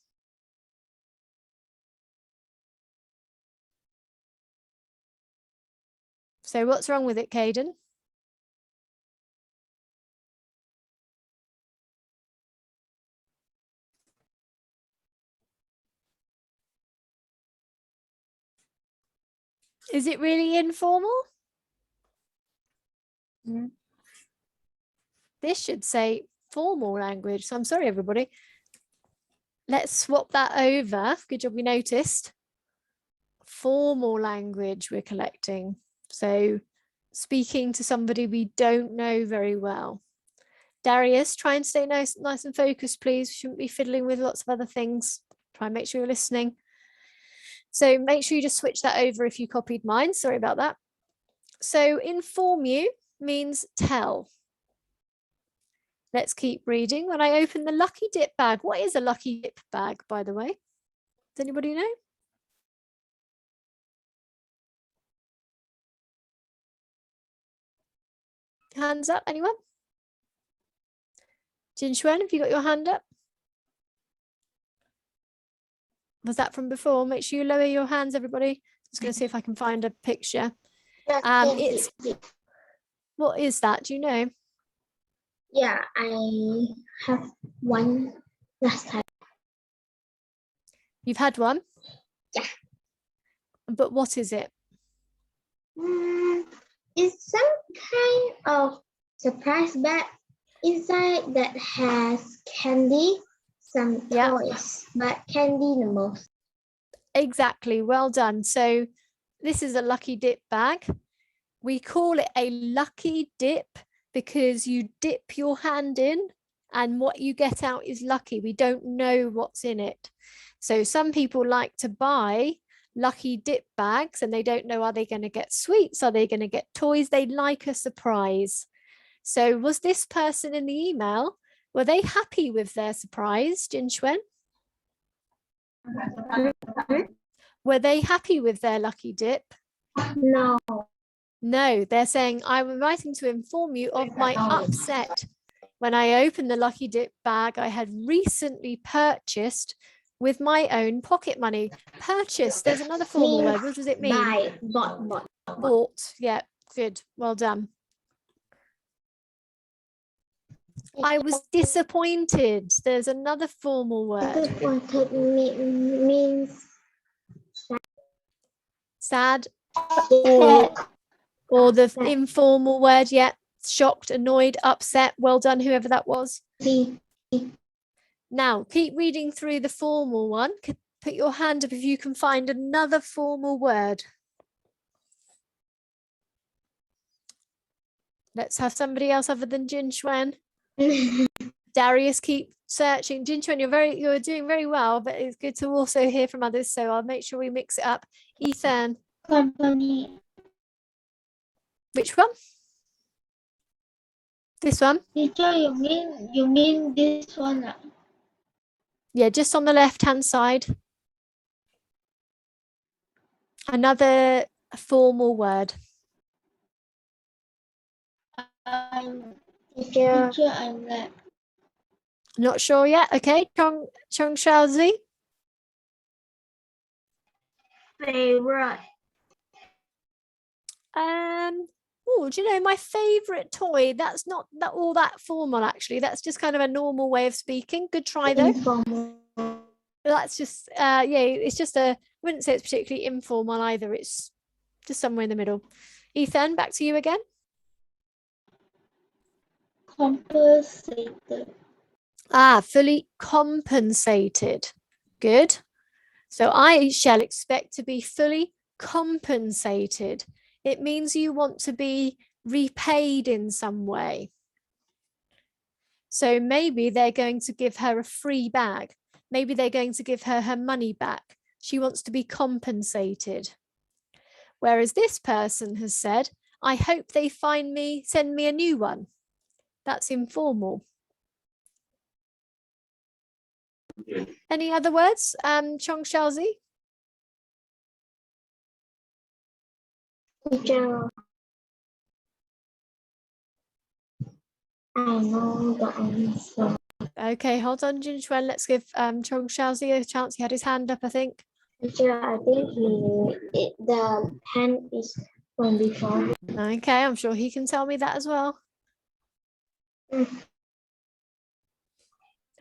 So what's wrong with it, Caden? Is it really informal? Mm. This should say formal language. So I'm sorry, everybody. Let's swap that over. Good job we noticed. Formal language we're collecting. So speaking to somebody we don't know very well. Darius, try and stay nice and focused, please. Shouldn't be fiddling with lots of other things. Try and make sure you're listening. So make sure you just switch that over if you copied mine. Sorry about that. So inform you means tell. Let's keep reading. When I open the lucky dip bag, what is a lucky dip bag, by the way? Does anybody know? Hands up, anyone? Jin Xuan, have you got your hand up? Was that from before? Make sure you lower your hands, everybody. Just going to see if I can find a picture. It's what is that? Do you know? Yeah, I have one last time. You've had one? Yeah. But what is it? It's some kind of surprise bag inside that has candy, some toys, but candy the most. Exactly, well done. So this is a lucky dip bag. We call it a lucky dip because you dip your hand in and what you get out is lucky. We don't know what's in it. So some people like to buy lucky dip bags and they don't know, are they going to get sweets? Are they going to get toys? They like a surprise. So was this person in the email, were they happy with their surprise, Jin Xuan? Were they happy with their lucky dip? No. No, they're saying, I'm writing to inform you of my upset. When I opened the lucky dip bag I had recently purchased with my own pocket money. Purchase, there's another formal word. What does it mean? Buy, bought. Bought, yeah, good, well done. I was disappointed. There's another formal word. Disappointed means Sad, or the informal word, yeah, shocked, annoyed, upset. Well done, whoever that was. Now, keep reading through the formal one. Put your hand up if you can find another formal word. Let's have somebody else other than Jin Xuan. Darius, keep searching. Jin Xuan, you're doing very well, but it's good to also hear from others. So I'll make sure we mix it up. Ethan. Company. Which one? This one? Teacher, you mean this one? Yeah, just on the left-hand side. Another formal word. Teacher, I'm late. Not sure yet. Okay, Chong Shaozi. Favorite. Oh, do you know my favorite toy? That's not all that formal, actually. That's just kind of a normal way of speaking. Good try though. Informal. That's just yeah, it's just I wouldn't say it's particularly informal either. It's just somewhere in the middle. Ethan, back to you again. Compensated. Fully compensated. Good. So I shall expect to be fully compensated. It means you want to be repaid in some way. So maybe they're going to give her a free bag. Maybe they're going to give her her money back. She wants to be compensated. Whereas this person has said, I hope they send me a new one. That's informal. Any other words, Chong Shaozi? Teacher, I know the answer. Okay, hold on, Jinchuan. Let's give Chong Shaozi a chance. He had his hand up, I think. Teacher, I think the hand is from before. Okay, I'm sure he can tell me that as well.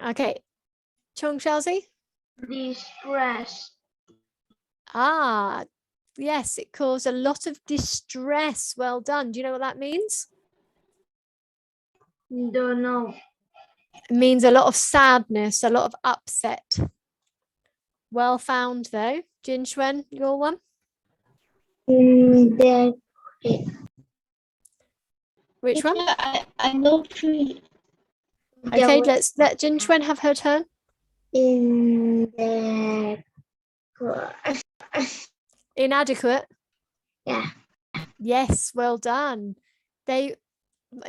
Okay, Chong Shaozi? Distress. Yes, it caused a lot of distress. Well done. Do you know what that means? Don't know. It means a lot of sadness, a lot of upset. Well found though. Jinchuan, your one? Which one? I know three. Okay, let's let Jinchuan have her turn. In the Inadequate. yeah. Yes, well done. It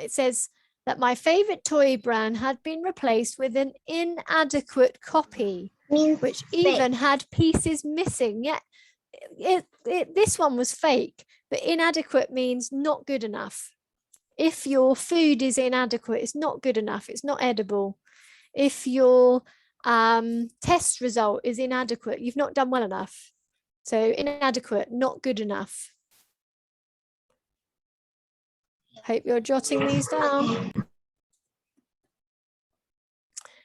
says that my favorite toy brand had been replaced with an inadequate copy, Means which fake. even had pieces missing. Yeah, this one was fake, but inadequate means not good enough. If your food is inadequate, it's not good enough, it's not edible. If your test result is inadequate, you've not done well enough. So inadequate, not good enough. Hope you're jotting these down.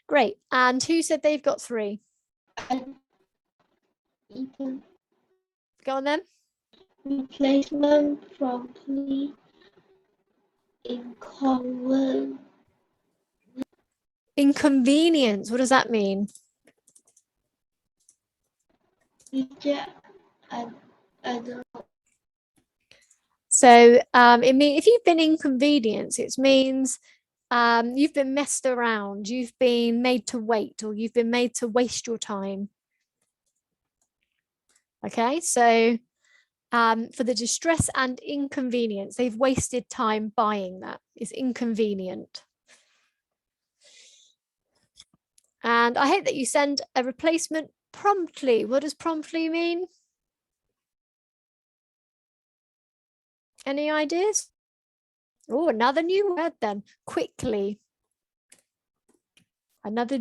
Great. And who said they've got 3? Go on then. Replacement promptly inconvenient. Inconvenience. What does that mean? Teacher, I don't know. So it means if you've been inconvenienced, it means you've been messed around, you've been made to wait, or you've been made to waste your time. Okay, so for the distress and inconvenience, they've wasted time buying that. It's inconvenient. And I hope that you send a replacement promptly. What does promptly mean? Any ideas? Oh, another new word then. Quickly. Another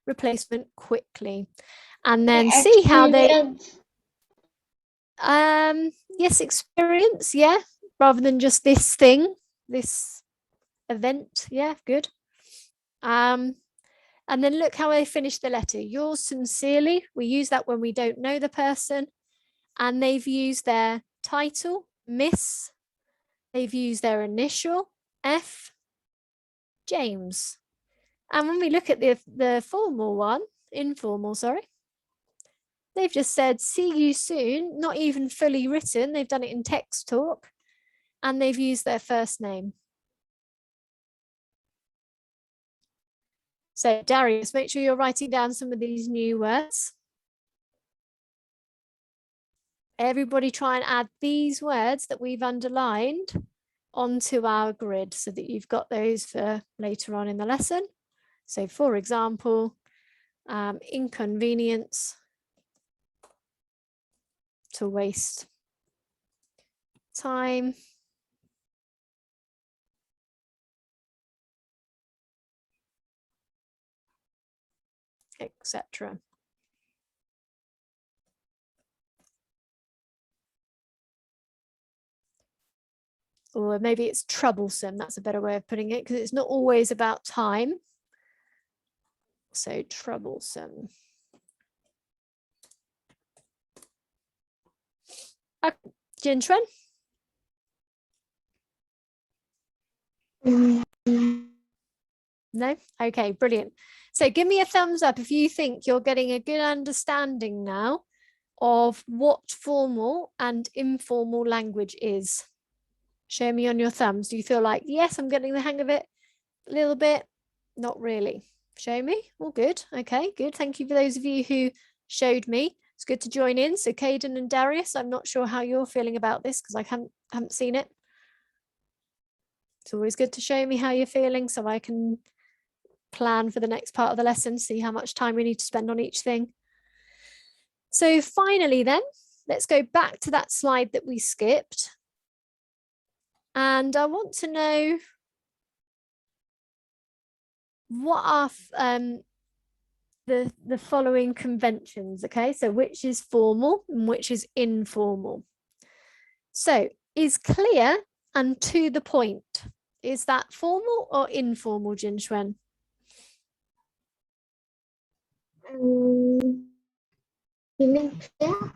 replacement quickly. And then see how they yes, experience, yeah, rather than just this thing, this event. Yeah, good. And then look how they finish the letter. Yours sincerely. We use that when we don't know the person. And they've used their title, Miss. They've used their initial, F, James. And when we look at the formal one, informal, sorry, they've just said, see you soon, not even fully written. They've done it in text talk. And they've used their first name. So Darius, make sure you're writing down some of these new words. Everybody try and add these words that we've underlined onto our grid so that you've got those for later on in the lesson. So for example, inconvenience, to waste time. Etc. Or maybe it's troublesome. That's a better way of putting it, because it's not always about time. So troublesome. Jinchuan? No? Okay, brilliant. So give me a thumbs up if you think you're getting a good understanding now of what formal and informal language is. Show me on your thumbs. Do you feel like, yes, I'm getting the hang of it a little bit? Not really. Show me. All good. Okay, good. Thank you for those of you who showed me. It's good to join in. So Caden and Darius, I'm not sure how you're feeling about this because I haven't seen it. It's always good to show me how you're feeling so I can plan for the next part of the lesson, see how much time we need to spend on each thing. So finally then, let's go back to that slide that we skipped. And I want to know what are the following conventions, okay? So which is formal and which is informal? So is clear and to the point, is that formal or informal, Jinxuan? You mean clear?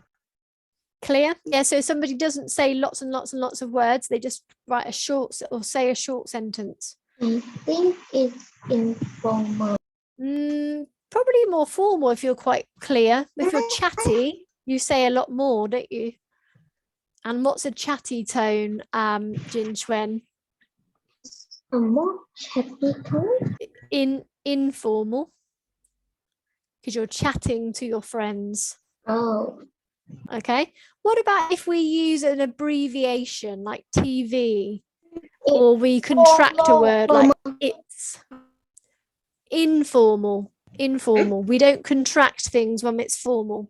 Clear? Yeah, so somebody doesn't say lots and lots and lots of words, they just write a short or say a short sentence. I think it's informal. Probably more formal if you're quite clear. If you're chatty, you say a lot more, don't you? And what's a chatty tone, Jinxuan? A more chatty tone? Informal, because you're chatting to your friends. Oh. Okay. What about if we use an abbreviation like TV, or we contract a word like it's? Informal. Informal. We don't contract things when it's formal.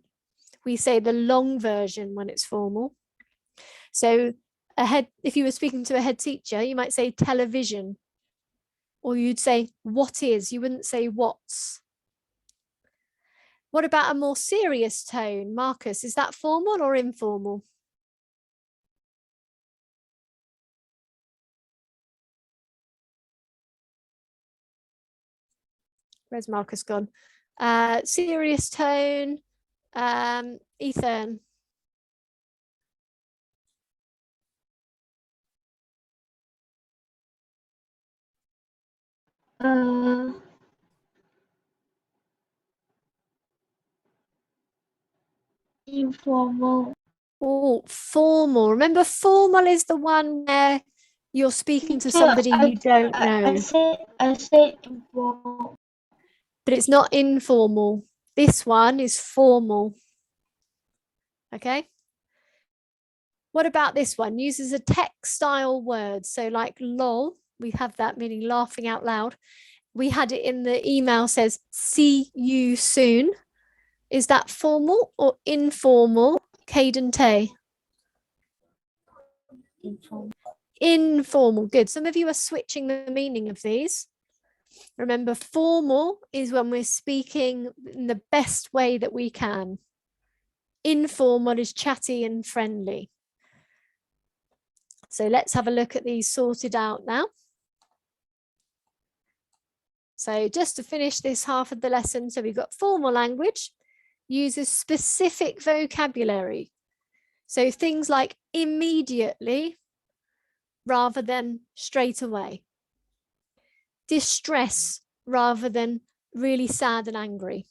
We say the long version when it's formal. So if you were speaking to a head teacher, you might say television, or you'd say what is, you wouldn't say what's. What about a more serious tone? Marcus, is that formal or informal? Where's Marcus gone? Serious tone, Ethan. Informal. Oh, formal. Remember, formal is the one where you're speaking to somebody you don't know. I say informal. But it's not informal. This one is formal. Okay. What about this one? Uses a textile word. So like lol, we have that meaning laughing out loud. We had it in the email, says see you soon. Is that formal or informal? Caden Tay. Informal. Informal. Good. Some of you are switching the meaning of these. Remember, formal is when we're speaking in the best way that we can. Informal is chatty and friendly. So let's have a look at these sorted out now. So just to finish this half of the lesson, so we've got formal language, uses specific vocabulary. So things like immediately rather than straight away. Distress rather than really sad and angry.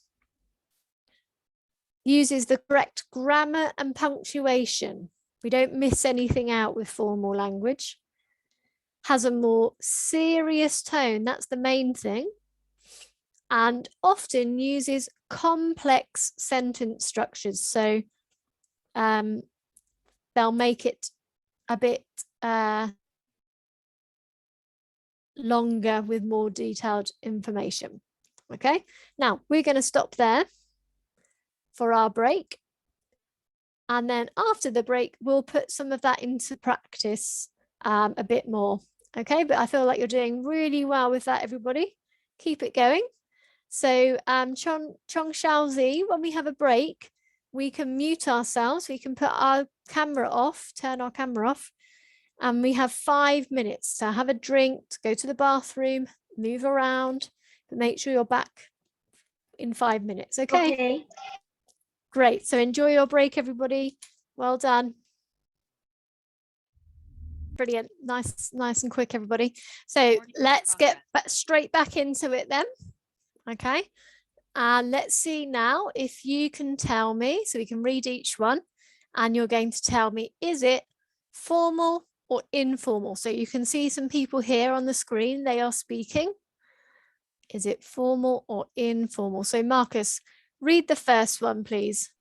Uses the correct grammar and punctuation. We don't miss anything out with formal language. Has a more serious tone, that's the main thing. And often uses complex sentence structures. So they'll make it a bit longer with more detailed information. Okay, now we're going to stop there for our break. And then after the break, we'll put some of that into practice a bit more. Okay, but I feel like you're doing really well with that, everybody. Keep it going. So Chong Xiaozi, when we have a break, we can mute ourselves. We can put our camera off, turn our camera off. And we have 5 minutes to have a drink, to go to the bathroom, move around, but make sure you're back in 5 minutes. Okay. Okay. Great. So enjoy your break, everybody. Well done. Brilliant. Nice and quick, everybody. So let's get straight back into it then. Okay. And let's see now if you can tell me, so we can read each one, and you're going to tell me, is it formal or informal? So you can see some people here on the screen, they are speaking. Is it formal or informal? So Marcus, read the first one, please.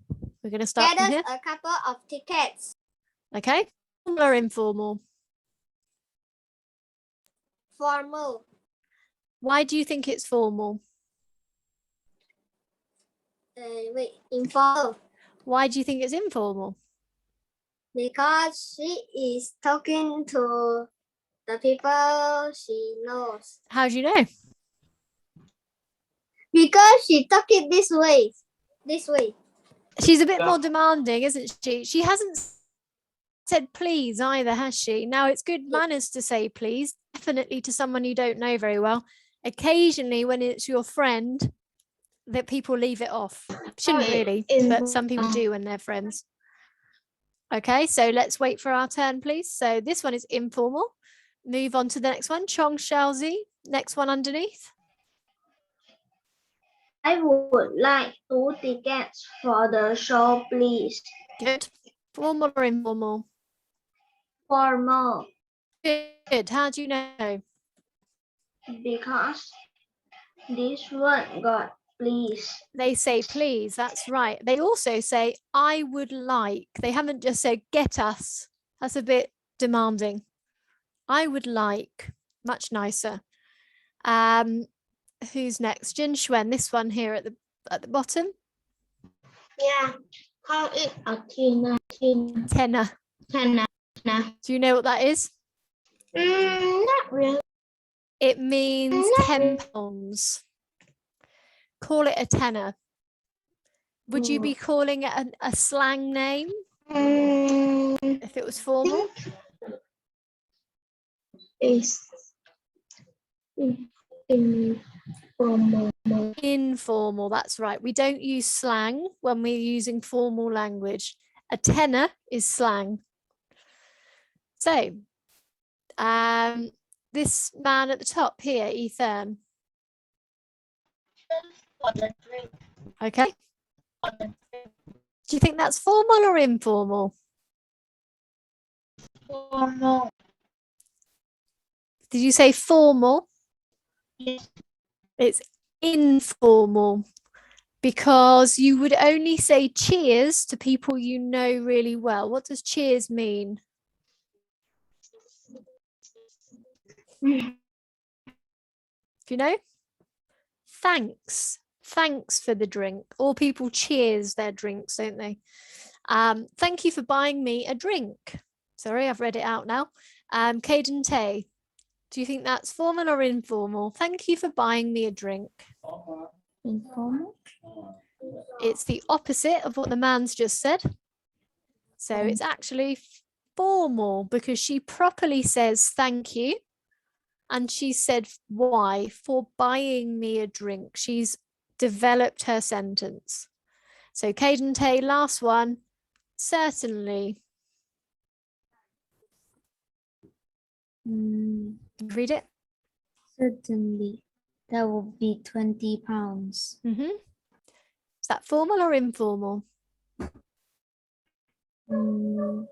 We're going to start Get from us here. a couple of tickets. Okay. Formal or informal? Formal. Why do you think it's formal? Informal. Why do you think it's informal? Because she is talking to the people she knows. How do you know? Because she talk it this way. She's a bit more demanding, isn't she? She hasn't said please either, has she? Now, it's good manners to say please, definitely to someone you don't know very well. Occasionally, when it's your friend, that people leave it off. Shouldn't really, but some people do when they're friends. Okay, so let's wait for our turn, please. So this one is informal. Move on to the next one. Chong Xiaozi, next one underneath. I would like 2 tickets for the show, please. Good. Formal or informal? Formal, Good. How do you know? because this one got please. They say please, that's right. They also say I would like. They haven't just said get us. That's a bit demanding. I would like, much nicer. Who's next? Jin Xuan, this one here at the bottom. Yeah, call it a Tenner. tenner. Do you know what that is? Not really. It means £10. Call it a tenner. Would you be calling it a slang name if it was formal? Is informal. Informal, that's right. We don't use slang when we're using formal language. A tenner is slang. So, this man at the top here, Ethan. Okay. Do you think that's formal or informal? Formal. Did you say formal? Yes. It's informal because you would only say cheers to people you know really well. What does cheers mean? Do you know? Thanks. Thanks for the drink. All people cheers their drinks, don't they? Thank you for buying me a drink. Sorry, I've read it out now. Caden Tay, do you think that's formal or informal? Thank you for buying me a drink. Informal? It's the opposite of what the man's just said. So it's actually formal because she properly says thank you. And she said why? For buying me a drink. She's developed her sentence. So Caden Tay, last one. Certainly. Read it. Certainly. That will be £20. Is that formal or informal? Formal?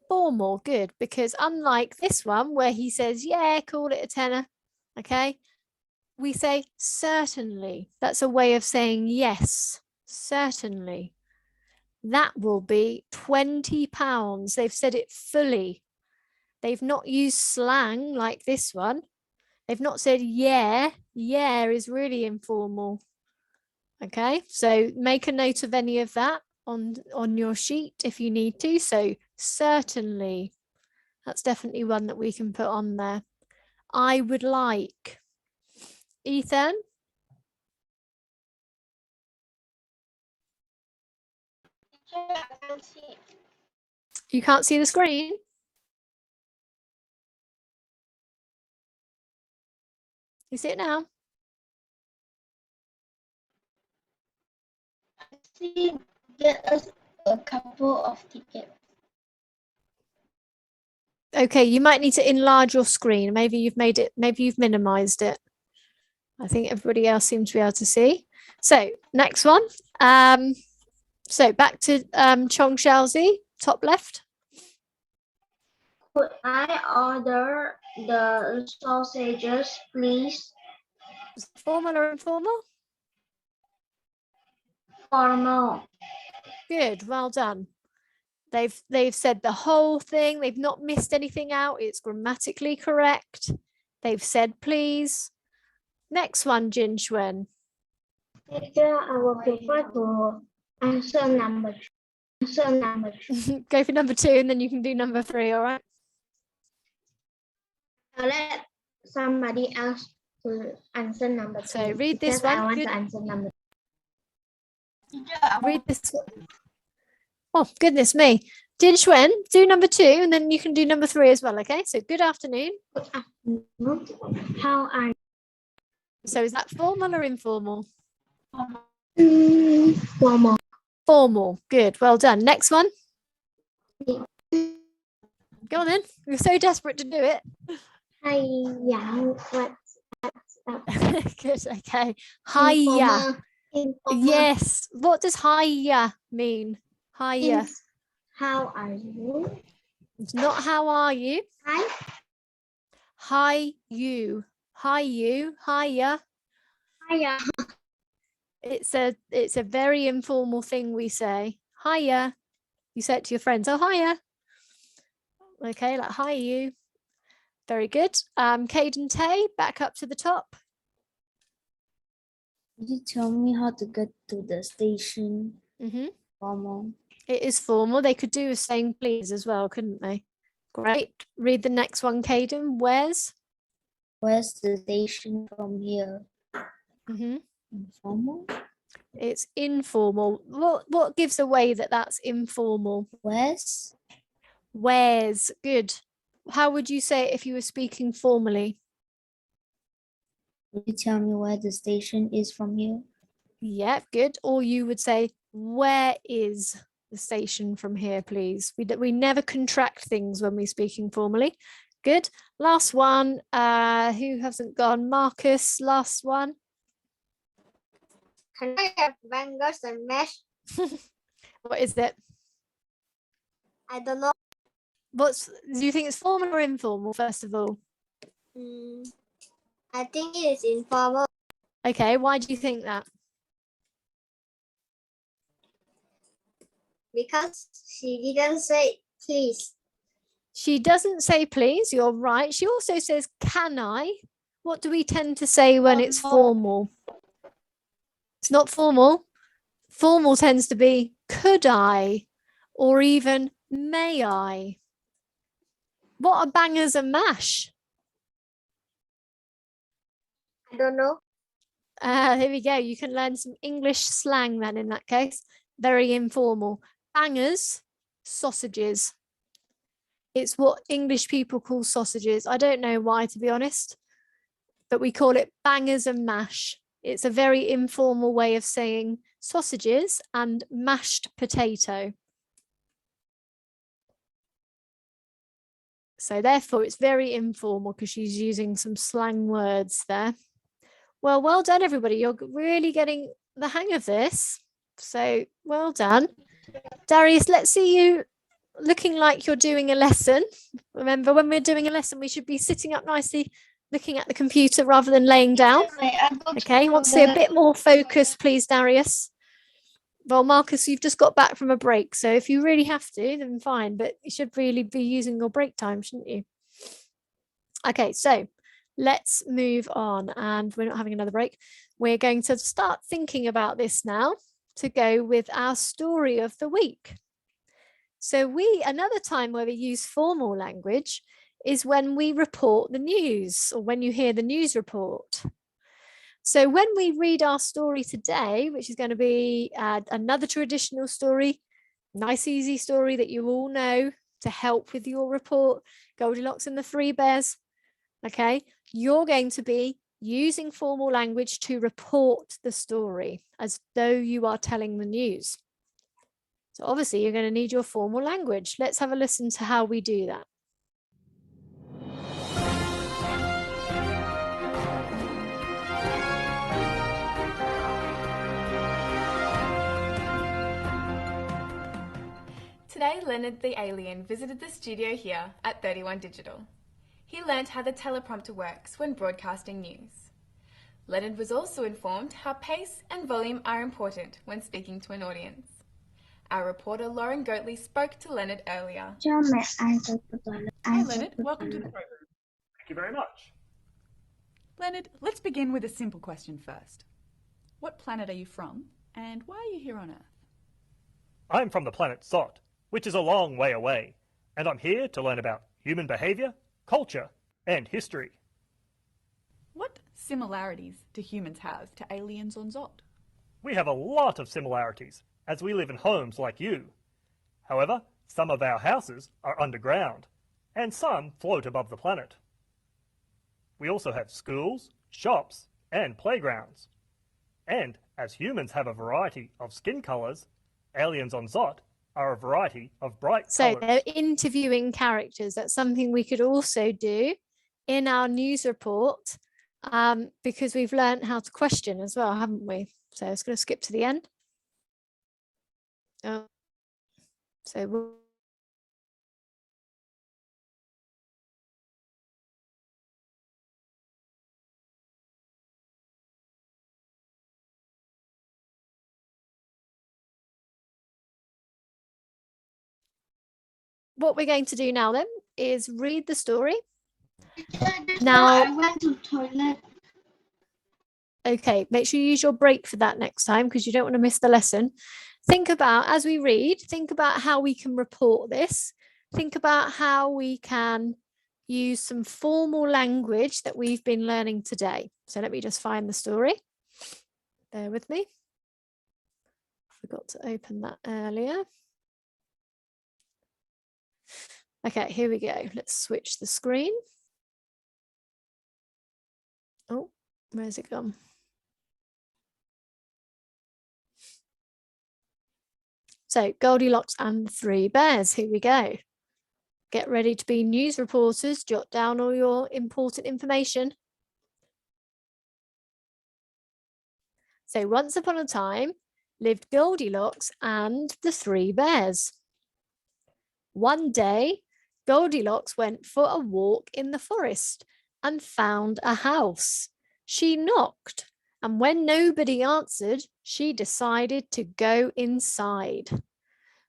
Formal, good, because unlike this one where he says, yeah, call it a tenner, okay, we say certainly. That's a way of saying yes, certainly. That will be £20. They've said it fully. They've not used slang like this one. They've not said yeah. Yeah is really informal. Okay, so make a note of any of that on your sheet if you need to. So certainly, that's definitely one that we can put on there. I would like. Ethan? You can't see the screen? You see it now? See, get us a couple of tickets. Okay, you might need to enlarge your screen. Maybe you've made it, maybe you've minimized it. I think everybody else seems to be able to see. So next one. So back to Chong Xiaozi, top left. Could I order the sausages, please? Formal or informal? Formal. Good, well done. They've said the whole thing. They've not missed anything out. It's grammatically correct. They've said please. Next one, Jin Xuan. Teacher, I will prefer to answer number two. Answer number two. Go for number 2 and then you can do number 3, all right? I'll let somebody else to answer number two. So read this because one. I want Good. to answer number two. Read this one. Oh, goodness me. Jin Xuan, do number 2 and then you can do number 3 as well, okay? So good afternoon. Good afternoon. How are you? So is that formal or informal? Formal. Formal. Good. Well done. Next one. Go on then. You're so desperate to do it. Hi, yeah. What's up? Good. Okay. Hiya. Informal. Yes. What does hiya mean? Hiya. How are you? It's not how are you. Hi. Hi you. Hi you. Hiya. Hiya. It's a very informal thing we say. Hiya. You say it to your friends. Oh, hiya. Okay, like hi you. Very good. Caden Tay, back up to the top. Could you tell me how to get to the station? Mm-hmm. Formal. It is formal. They could do with saying please as well, couldn't they? Great. Read the next one, Caden. Where's the station from here? Mm-hmm. Formal. It's informal. What gives away that that's informal? Where's? Where's. Good. How would you say it if you were speaking formally? Could you tell me where the station is from here? Yeah, good. Or you would say, where is the station from here, please? We never contract things when we're speaking formally. Good. Last one. Who hasn't gone? Marcus, last one. Can I have bangers and mash? What is it? I don't know. Do you think it's formal or informal, first of all? I think it is informal Okay, why do you think that? because she didn't say please. She doesn't say please, you're right. She also says, can I? What do we tend to say when it's formal? It's not formal. Formal tends to be, could I? Or even, may I? What are bangers and mash? I don't know. Here we go. You can learn some English slang then in that case. Very informal. Bangers, sausages. It's what English people call sausages. I don't know why, to be honest, but we call it bangers and mash. It's a very informal way of saying sausages and mashed potato. So therefore, it's very informal because she's using some slang words there. Well done, everybody. You're really getting the hang of this. So well done. Darius, let's see you looking like you're doing a lesson. Remember, when we're doing a lesson, we should be sitting up nicely, looking at the computer rather than laying down. Okay, want to see a bit more focus, please, Darius. Well, Marcus, you've just got back from a break, so if you really have to, then fine, but you should really be using your break time, shouldn't you? Okay, so let's move on, and we're not having another break. We're going to start thinking about this now. to go with our story of the week. So another time where we use formal language is when we report the news or when you hear the news report. So when we read our story today, which is going to be another traditional story, nice, easy story that you all know to help with your report, Goldilocks and the Three Bears, okay, you're going to be using formal language to report the story as though you are telling the news. So obviously you're going to need your formal language. Let's have a listen to how we do that. Today, Leonard the alien visited the studio here at 31 Digital. He learnt how the teleprompter works when broadcasting news. Leonard was also informed how pace and volume are important when speaking to an audience. Our reporter Lauren Goatley spoke to Leonard earlier. Hi Leonard, welcome to the program. Thank you very much. Leonard, let's begin with a simple question first. What planet are you from and why are you here on Earth? I'm from the planet Zot, which is a long way away, and I'm here to learn about human behavior, culture, and history. What similarities do humans have to aliens on Zot? We have a lot of similarities, as we live in homes like you. However, some of our houses are underground, and some float above the planet. We also have schools, shops, and playgrounds. And as humans have a variety of skin colors, aliens on Zot are a variety of bright colors. So they're interviewing characters. That's something we could also do in our news report because we've learned how to question as well, haven't we? So I was going to skip to the end. So what we're going to do now then is read the story. Now, I went to the toilet. Okay, make sure you use your break for that next time because you don't want to miss the lesson. Think about, as we read, think about how we can report this. Think about how we can use some formal language that we've been learning today. So let me just find the story. Bear with me. Forgot to open that earlier. Okay, here we go. Let's switch the screen. Oh, where's it gone? So Goldilocks and the Three Bears, here we go. Get ready to be news reporters, jot down all your important information. So once upon a time lived Goldilocks and the Three Bears. One day, Goldilocks went for a walk in the forest and found a house. She knocked, and when nobody answered, she decided to go inside.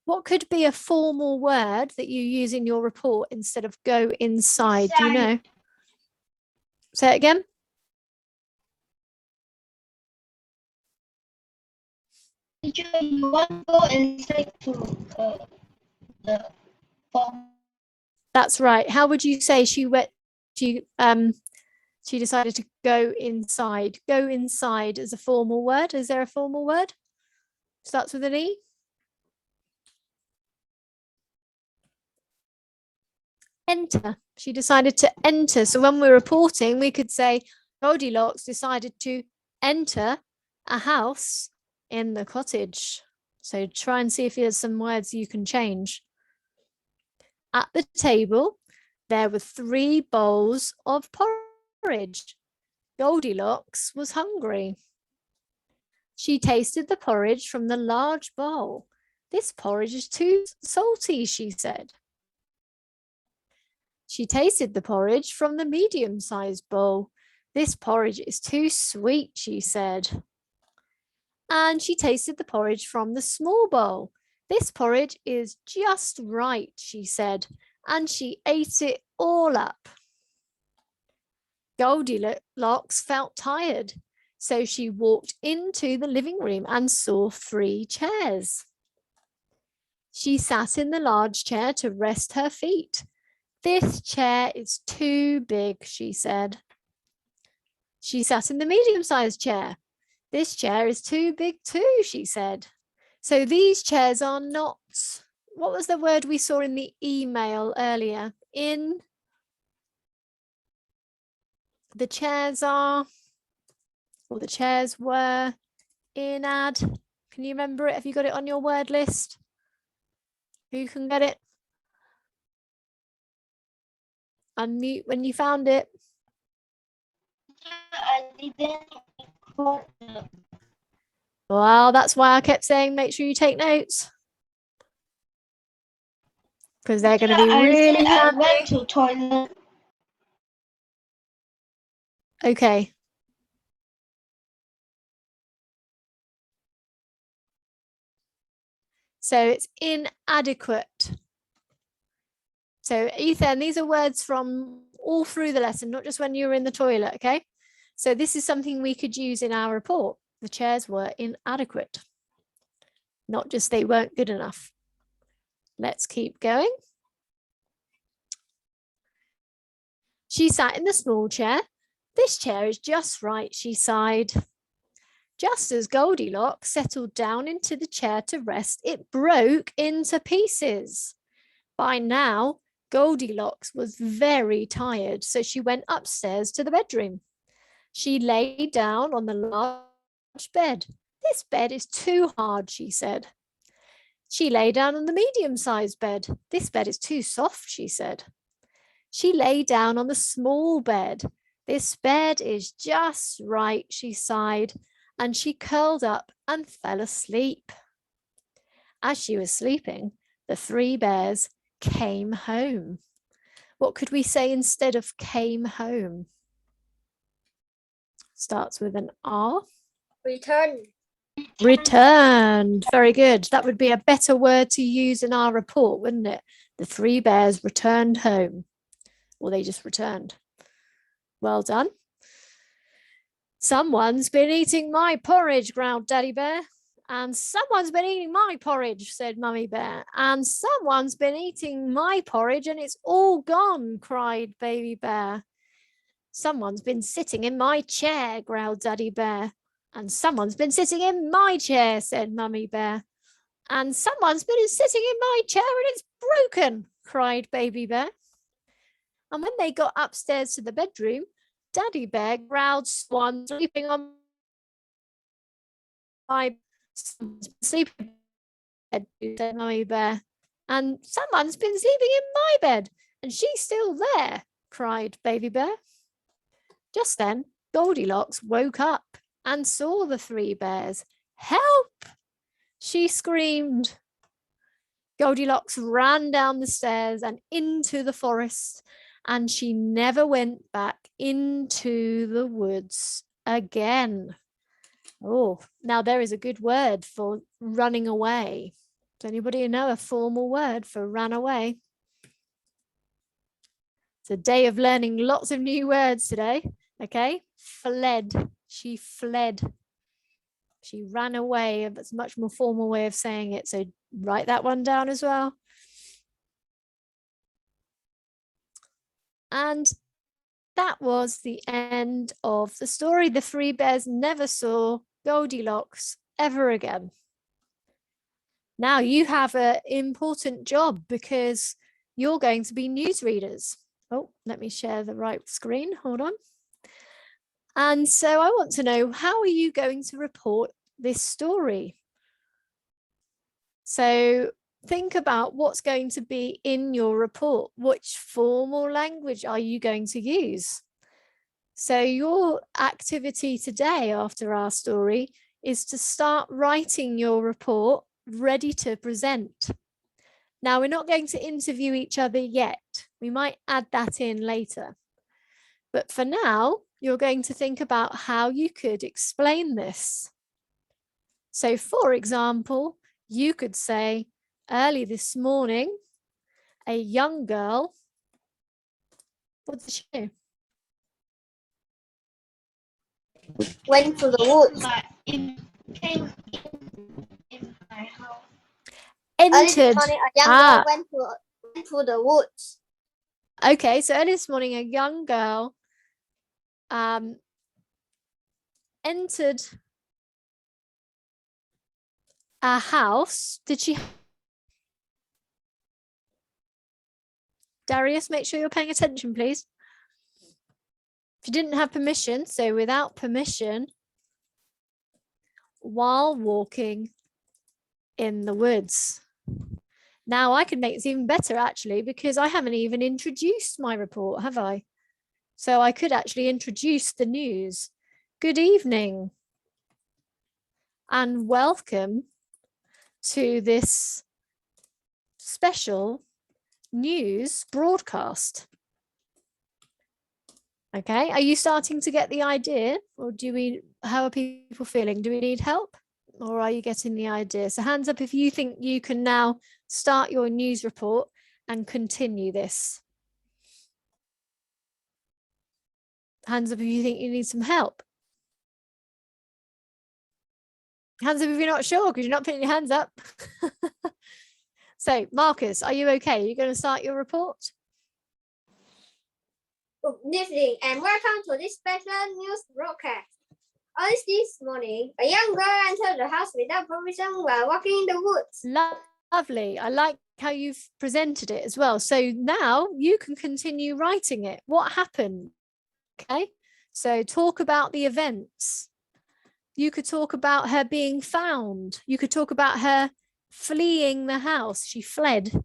What could be a formal word that you use in your report instead of go inside? Do you know? Say it again. Teacher, you want to go inside to the form? That's right. How would you say she decided to go inside? Go inside as a formal word. Is there a formal word? Starts with an E. Enter. She decided to enter. So when we're reporting, we could say Goldilocks decided to enter a house in the cottage. So try and see if there's some words you can change. At the table, there were 3 bowls of porridge. Goldilocks was hungry. She tasted the porridge from the large bowl. This porridge is too salty, she said. She tasted the porridge from the medium-sized bowl. This porridge is too sweet, she said. And she tasted the porridge from the small bowl. This porridge is just right, she said, and she ate it all up. Goldilocks felt tired. So she walked into the living room and saw 3 chairs. She sat in the large chair to rest her feet. This chair is too big, she said. She sat in the medium-sized chair. This chair is too big too, she said. So these chairs are not, what was the word we saw in the email earlier? The chairs are, or the chairs were Can you remember it? Have you got it on your word list? Who can get it? Unmute when you found it. I didn't record Well, that's why I kept saying make sure you take notes. Because they're going to be really handy. I went to toilet. Okay. So it's inadequate. So Ethan, these are words from all through the lesson, not just when you were in the toilet, okay? So this is something we could use in our report. The chairs were inadequate. Not just they weren't good enough. Let's keep going. She sat in the small chair. This chair is just right, she sighed. Just as Goldilocks settled down into the chair to rest, it broke into pieces. By now, Goldilocks was very tired, so she went upstairs to the bedroom. She lay down on the large bed. This bed is too hard, she said. She lay down on the medium-sized bed. This bed is too soft, she said. She lay down on the small bed. This bed is just right, she sighed, and she curled up and fell asleep. As she was sleeping, the 3 bears came home. What could we say instead of came home? Starts with an R. Return. Returned. Very good. That would be a better word to use in our report, wouldn't it? The 3 bears returned home. Or they just returned. Well done. Someone's been eating my porridge, growled Daddy Bear. And someone's been eating my porridge, said Mummy Bear. And someone's been eating my porridge and it's all gone, cried Baby Bear. Someone's been sitting in my chair, growled Daddy Bear. And someone's been sitting in my chair, said Mummy Bear. And someone's been sitting in my chair and it's broken, cried Baby Bear. And when they got upstairs to the bedroom, Daddy Bear growled, "Swan sleeping on my sleeping bed," said Mummy Bear. And someone's been sleeping in my bed and she's still there, cried Baby Bear. Just then, Goldilocks woke up and saw the 3 bears. "Help!" she screamed. Goldilocks ran down the stairs and into the forest, and she never went back into the woods again. Oh, now there is a good word for running away. Does anybody know a formal word for run away? It's a day of learning lots of new words today. Okay, fled. She fled. She ran away. That's a much more formal way of saying it. So write that one down as well. And that was the end of the story. The 3 bears never saw Goldilocks ever again. Now you have an important job because you're going to be newsreaders. Oh, let me share the right screen. Hold on. And so I want to know, how are you going to report this story? So think about what's going to be in your report. Which formal language are you going to use? So your activity today after our story is to start writing your report ready to present. Now, we're not going to interview each other yet. We might add that in later. But for now, you're going to think about how you could explain this. So, for example, you could say, early this morning, a young girl, what did she do? went to the woods. But it came in my house. Early this Entered. morning, a young girl went to the woods. Okay, so early this morning, a young girl entered a house. Did she? Darius, make sure you're paying attention, please. She didn't have permission, so without permission, while walking in the woods. Now I can make this even better, actually, because I haven't even introduced my report, have I? So I could actually introduce the news. Good evening and welcome to this special news broadcast. Okay, are you starting to get the idea, or how are people feeling? Do we need help, or are you getting the idea? So hands up if you think you can now start your news report and continue this. Hands up if you think you need some help. Hands up if you're not sure, because you're not putting your hands up. So Marcus, are you okay? Are you going to start your report? Good evening and welcome to this special news broadcast. Early this morning, a young girl entered the house without permission while walking in the woods. Lovely. I like how you've presented it as well. So now you can continue writing it. What happened? Okay. So talk about the events. You could talk about her being found. You could talk about her fleeing the house. She fled.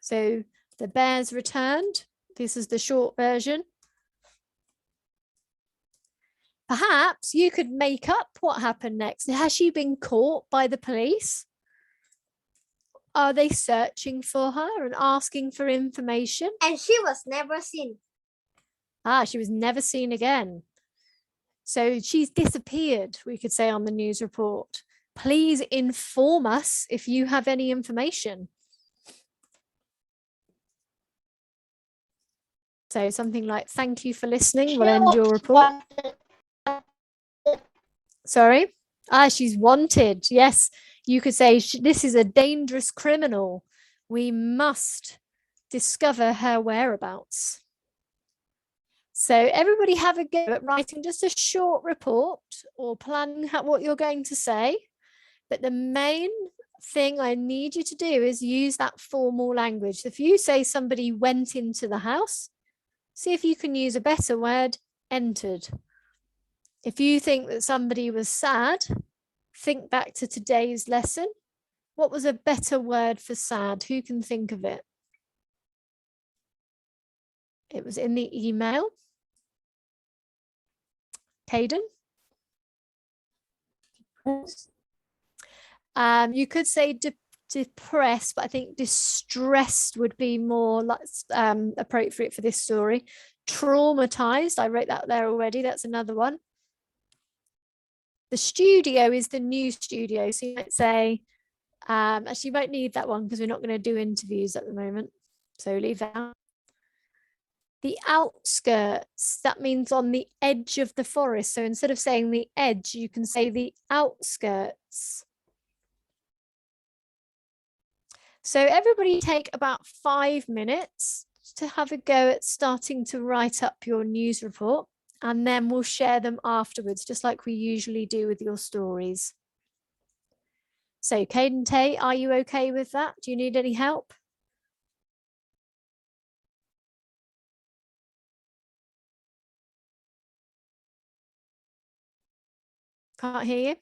So the bears returned. This is the short version. Perhaps you could make up what happened next. Has she been caught by the police? Are they searching for her and asking for information? And she was never seen. She was never seen again. So she's disappeared, we could say on the news report. Please inform us if you have any information. So something like, thank you for listening, we'll end your report. Sorry? She's wanted. Yes, you could say this is a dangerous criminal. We must discover her whereabouts. So everybody have a go at writing just a short report or planning what you're going to say. But the main thing I need you to do is use that formal language. If you say somebody went into the house, see if you can use a better word, entered. If you think that somebody was sad, think back to today's lesson. What was a better word for sad? Who can think of it? It was in the email. Caden? You could say depressed, but I think distressed would be more appropriate for this story. Traumatized, I wrote that there already. That's another one. The studio is the new studio. So you might say, actually you won't need that one because we're not going to do interviews at the moment. So leave that out. The outskirts, that means on the edge of the forest. So instead of saying the edge, you can say the outskirts. So everybody take about 5 minutes to have a go at starting to write up your news report, and then we'll share them afterwards, just like we usually do with your stories. So Caden Tay, are you okay with that? Do you need any help? Can't hear you.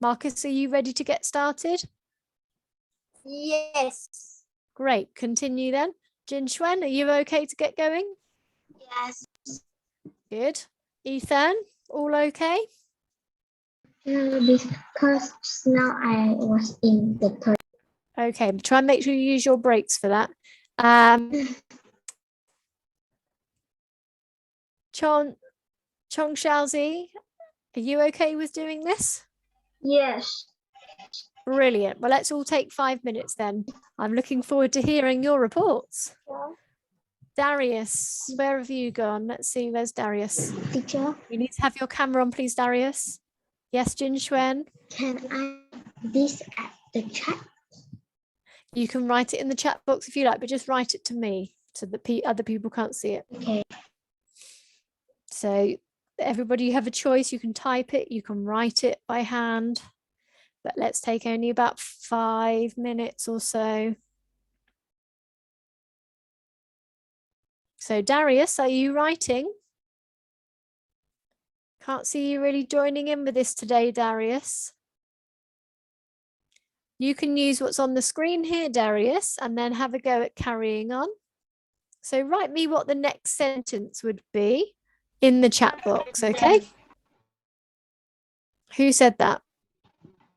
Marcus, are you ready to get started? Yes. Great, continue then. Jin Xuan, are you okay to get going? Yes. Good. Ethan, all okay? Because now I was in the third. Okay, try and make sure you use your breaks for that. Chong Xiaozi, are you okay with doing this? Yes. Brilliant. Well, let's all take 5 minutes then. I'm looking forward to hearing your reports. Darius, where have you gone? Let's see, where's Darius? Teacher, You need to have your camera on, please, Darius. Yes, Jin Xuan. can I this at the chat? You can write it in the chat box if you like, but just write it to me so that other people can't see it. Okay. So everybody, you have a choice. You can type it, you can write it by hand, but let's take only about 5 minutes or so. So Darius, are you writing? Can't see you really joining in with this today, Darius. You can use what's on the screen here, Darius, and then have a go at carrying on. So write me what the next sentence would be in the chat box, okay? Who said that?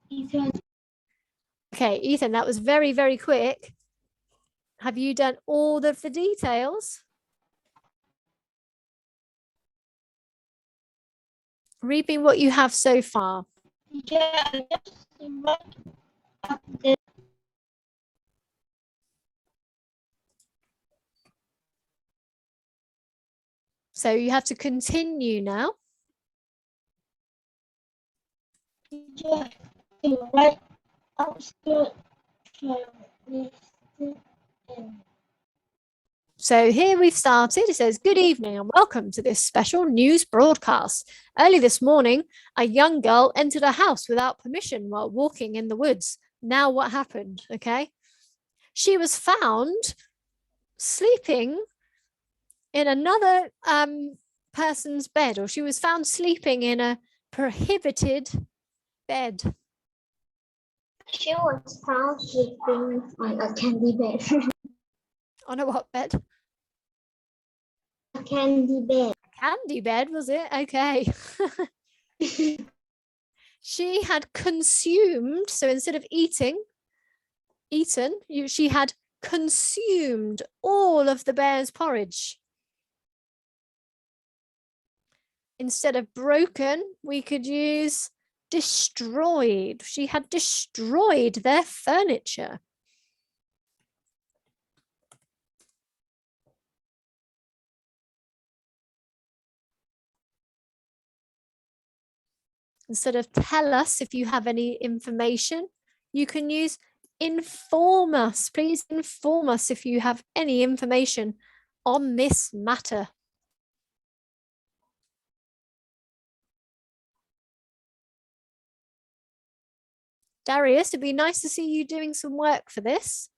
Ethan. Okay, Ethan, that was very, very quick. Have you done all of the details? Read me what you have so far. So you have to continue now. So here we've started. It says, good evening and welcome to this special news broadcast. Early this morning, a young girl entered a house without permission while walking in the woods. Now what happened? Okay. She was found sleeping in another person's bed, or she was found sleeping in a prohibited bed. She was found sleeping on a candy bed. On a what bed? A candy bed. Candy bed, was it? Okay. She had consumed, so instead of eaten, she had consumed all of the bear's porridge. Instead of broken, we could use destroyed. She had destroyed their furniture. Instead of tell us if you have any information, you can use inform us. Please inform us if you have any information on this matter. Darius, it'd be nice to see you doing some work for this.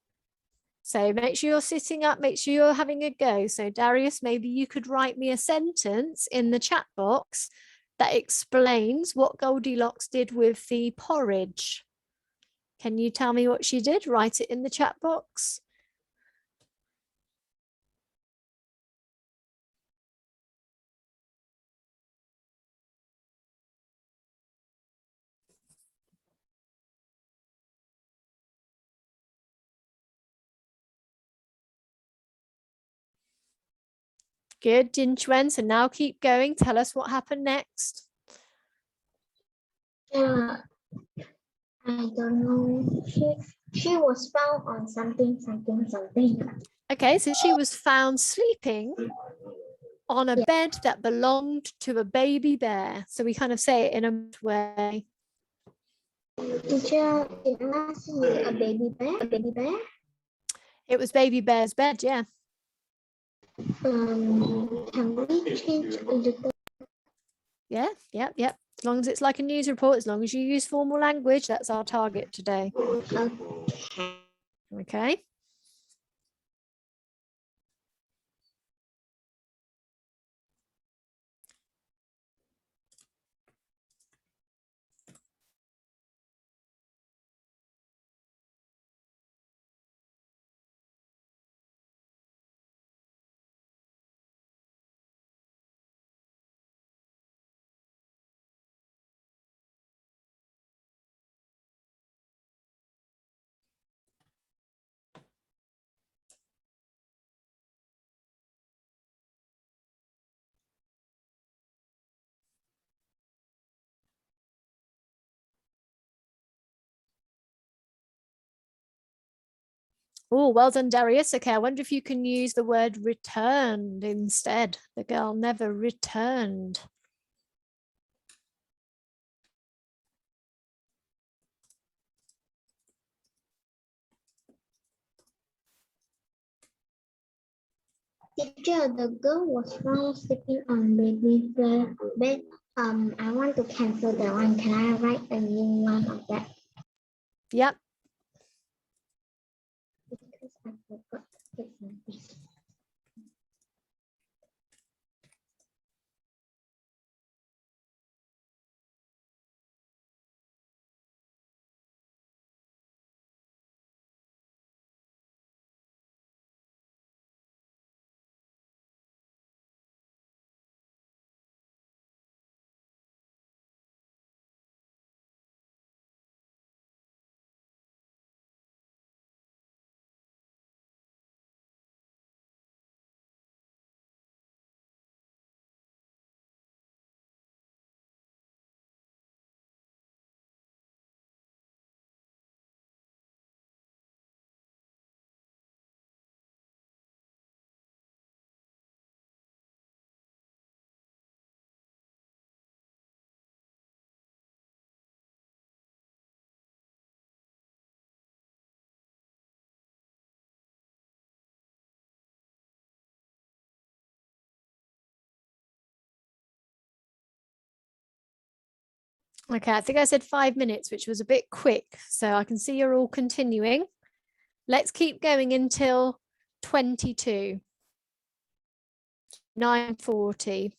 So make sure you're sitting up, make sure you're having a go. So Darius, maybe you could write me a sentence in the chat box that explains what Goldilocks did with the porridge. Can you tell me what she did? Write it in the chat box. Good, Jin Chuen. So now keep going. Tell us what happened next. I don't know. She was found on something. Okay, so she was found sleeping on a bed that belonged to a baby bear. So we kind of say it in a way. Teacher, can I see a baby bear? It was baby bear's bed, yeah. Can we change a little? Yeah. As long as it's like a news report, as long as you use formal language, that's our target today. Okay. Oh, well done, Darius. Okay, I wonder if you can use the word returned instead. The girl never returned. Teacher, the girl was found sleeping on baby bed. I want to cancel that one. Can I write a new one of that? Yep. Because I forgot to take something. Okay, I think I said 5 minutes, which was a bit quick. So I can see you're all continuing. Let's keep going until 22. 9:40.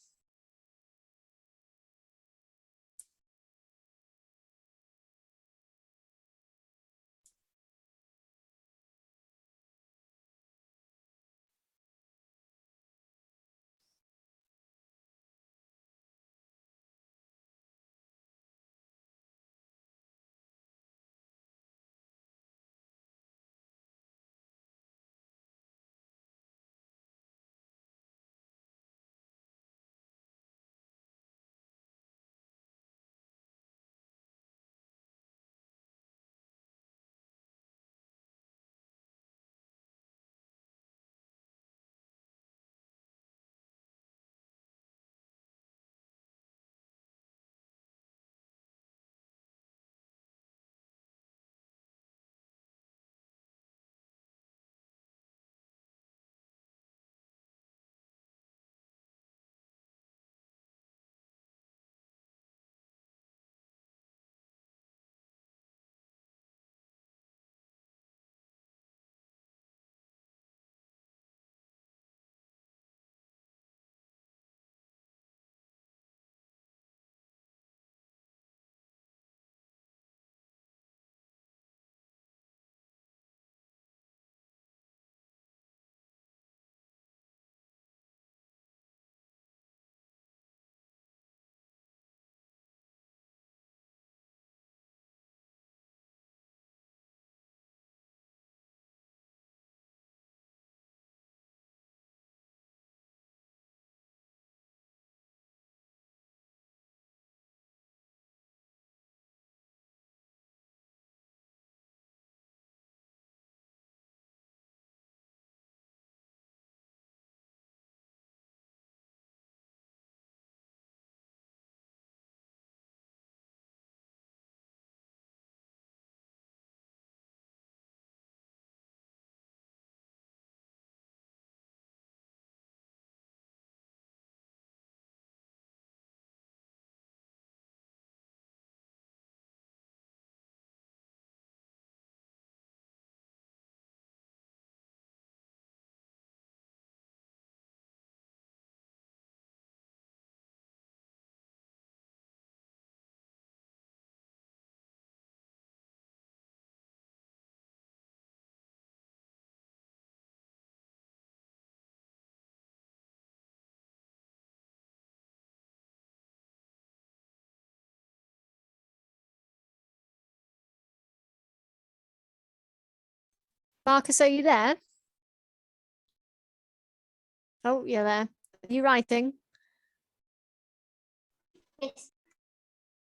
Marcus, are you there? Oh, you're there. Are you writing? Yes.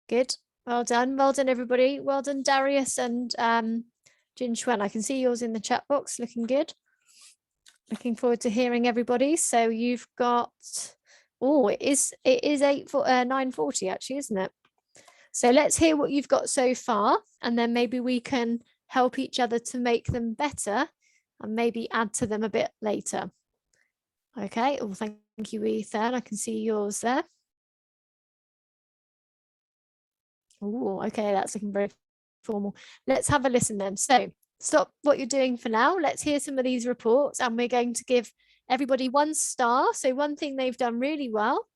Good. Well done. Well done, everybody. Well done, Darius and Jin Xuan, I can see yours in the chat box, looking good. Looking forward to hearing everybody. So you've got, oh, it is 9:40 actually, isn't it? So let's hear what you've got so far, and then maybe we can help each other to make them better and maybe add to them a bit later. Okay, well, thank you, Ethan. I can see yours there. Oh, okay, that's looking very formal. Let's have a listen then. So stop what you're doing for now. Let's hear some of these reports, and we're going to give everybody 1 star. So one thing they've done really well,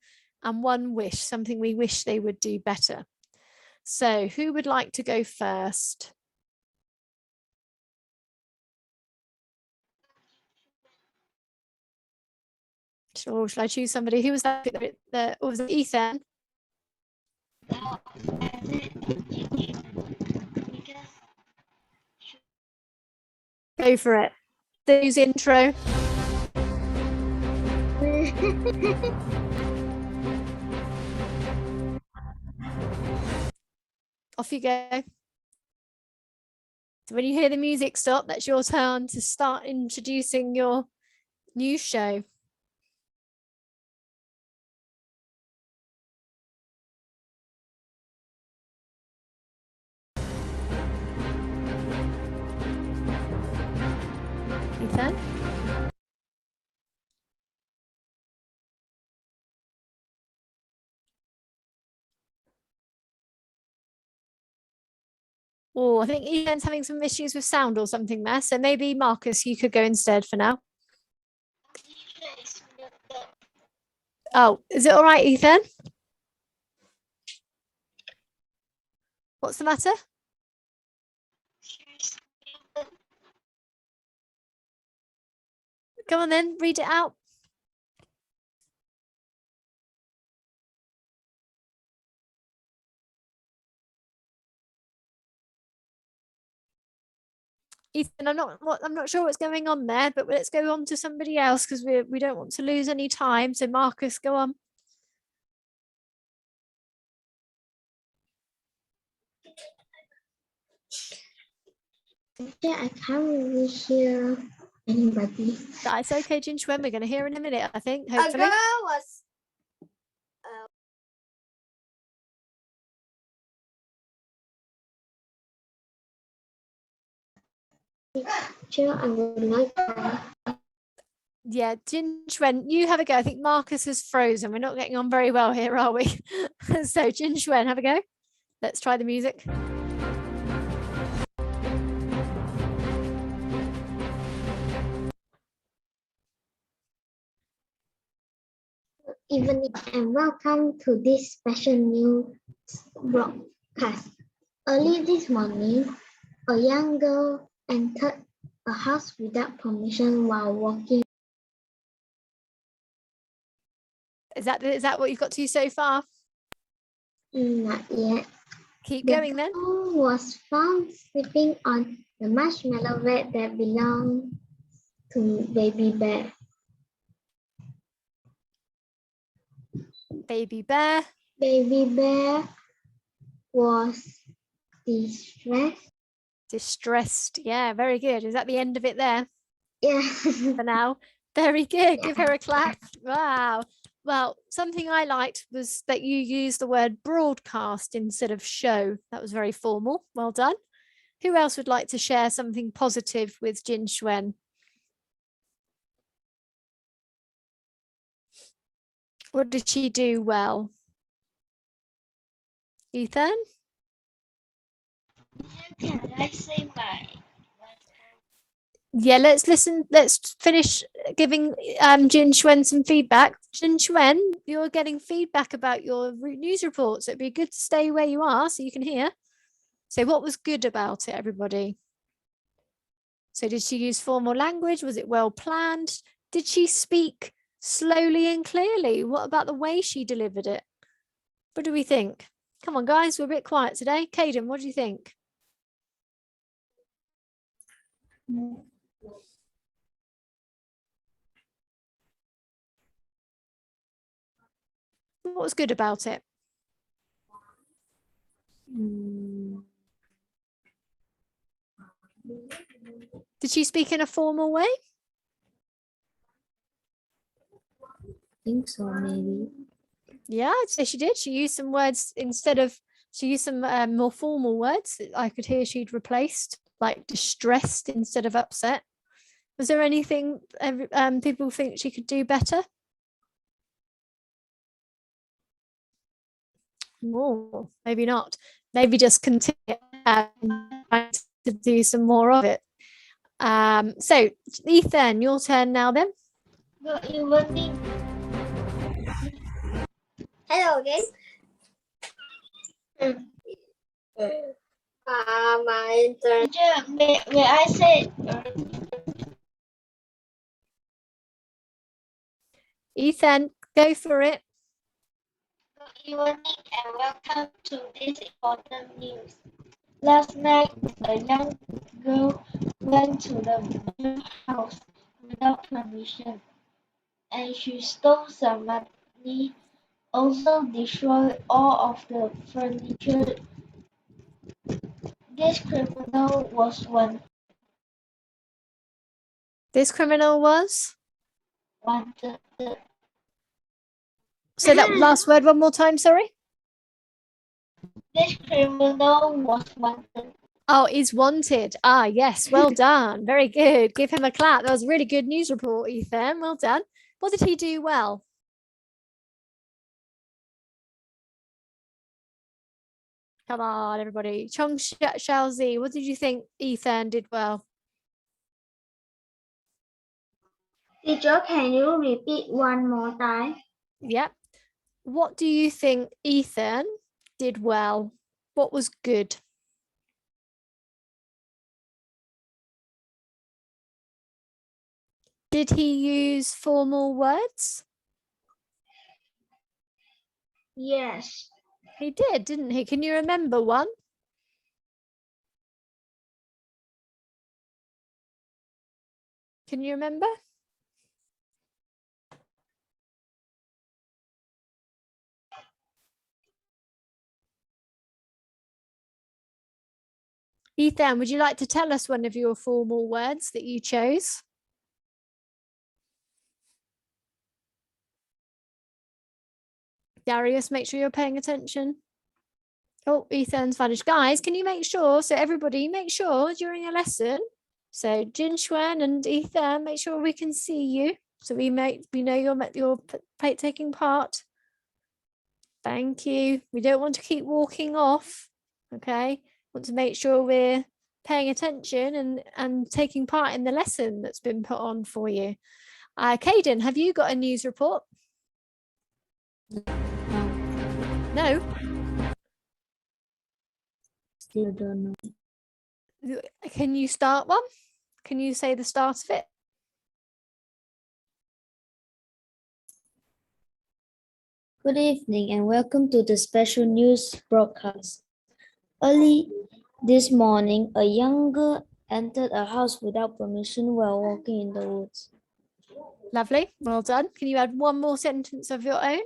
and 1 wish, something we wish they would do better. So who would like to go first? Or shall I choose somebody? Who was that? Or was it Ethan? Go for it. Who's intro? Off you go. So when you hear the music stop, that's your turn to start introducing your new show. Ethan? Oh, I think Ethan's having some issues with sound or something there. So maybe Marcus, you could go instead for now. Oh, is it all right, Ethan? What's the matter? Come on then, read it out. Ethan, I'm not sure what's going on there, but let's go on to somebody else because we don't want to lose any time. So Marcus, go on. Yeah, I can't really hear anybody. That's okay, Jin Xuan. We're going to hear in a minute, I think, A hopefully. girl was Sure, I would like Yeah, Jin Xuan, you have a go. I think Marcus has frozen. We're not getting on very well here, are we? So Jin Xuan, have a go. Let's try the music. evening and welcome to this special news broadcast. Early this morning, a young girl entered a house without permission while walking. Is that what you've got to so far? Not yet. Keep The going then. girl was found sleeping on the marshmallow bed that belonged to Baby Bear. Baby Bear. Baby Bear was distressed. Distressed. Yeah, very good. Is that the end of it there? Yeah. For now. Very good. Give her a clap. Wow. Well, something I liked was that you used the word broadcast instead of show. That was very formal. Well done. Who else would like to share something positive with Jin Xuan? What did she do well? Ethan? Can I say my? Yeah, let's listen. Let's finish giving Jin Xuan some feedback. Jin Xuan, you're getting feedback about your news reports. It'd be good to stay where you are so you can hear. So what was good about it, everybody? So did she use formal language? Was it well planned? Did she speak slowly and clearly? What about the way she delivered it? What do we think? Come on, guys, we're a bit quiet today. Caden, what do you think? What was good about it? Did she speak in a formal way? Think so, maybe. Yeah, I'd say she did. She used some words she used some more formal words that I could hear she'd replaced, like distressed instead of upset. Was there anything people think she could do better? More, maybe not. Maybe just continue to do some more of it. So Ethan, your turn now then. Good evening. Hello again. My turn. Teacher, may I say Ethan, go for it. good evening and welcome to this important news. Last night, a young girl went to the mayor's house without permission, and she stole some money, also destroyed all of the furniture. This criminal was This criminal was. wanted. Say that last word one more time, sorry. This criminal was wanted. Oh, is wanted. Ah, yes. Well done. Very good. Give him a clap. That was a really good news report, Ethan. Well done. What did he do well? Come on, everybody. Chong Xiaozi, what did you think Ethan did well? Teacher, can you repeat one more time? Yep. What do you think Ethan did well? What was good? Did he use formal words? Yes. He did, didn't he? Can you remember one? Can you remember? Ethan, would you like to tell us one of your formal words that you chose? Darius, make sure you're paying attention. Oh, Ethan's vanished. Guys, can you make sure, so everybody make sure during a lesson, so Jin Xuan and Ethan, make sure we can see you. So we know you're taking part. Thank you. We don't want to keep walking off. Okay. Want to make sure we're paying attention and taking part in the lesson that's been put on for you. Caden, have you got a news report? No. Still don't know. Can you start one? Can you say the start of it? Good evening and welcome to the special news broadcast. Early this morning, a young girl entered a house without permission while walking in the woods. Lovely. Well done. Can you add one more sentence of your own?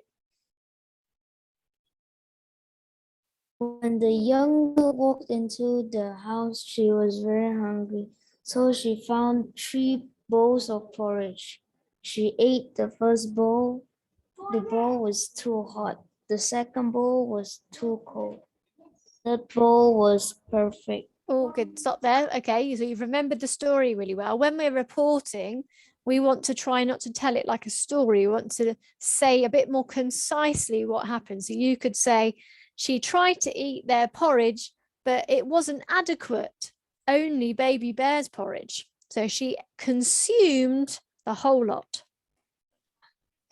When the young girl walked into the house, she was very hungry, so she found 3 bowls of porridge. She ate the first bowl. The bowl was too hot. The second bowl was too cold. The third bowl was perfect. Oh, good. Stop there. Okay, so you've remembered the story really well. When we're reporting, we want to try not to tell it like a story. We want to say a bit more concisely what happened. So you could say, she tried to eat their porridge, but it wasn't adequate. Only baby bear's porridge. So she consumed the whole lot.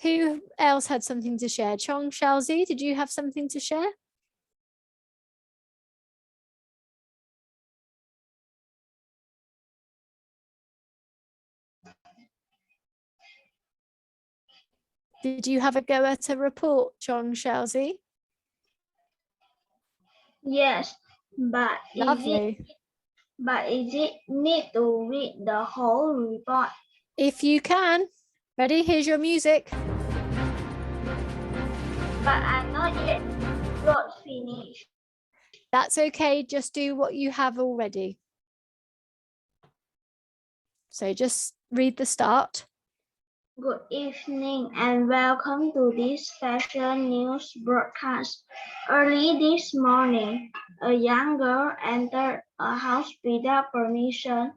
Who else had something to share? Chong Xiaozi, did you have something to share? Did you have a go at a report, Chong Xiaozi? Yes, but Lovely. Is it need to read the whole report? If you can. Ready? Here's your music. But I'm not yet wrote finished. That's okay. Just do what you have already. So just read the start. Good evening and welcome to this special news broadcast. Early this morning, a young girl entered a house without permission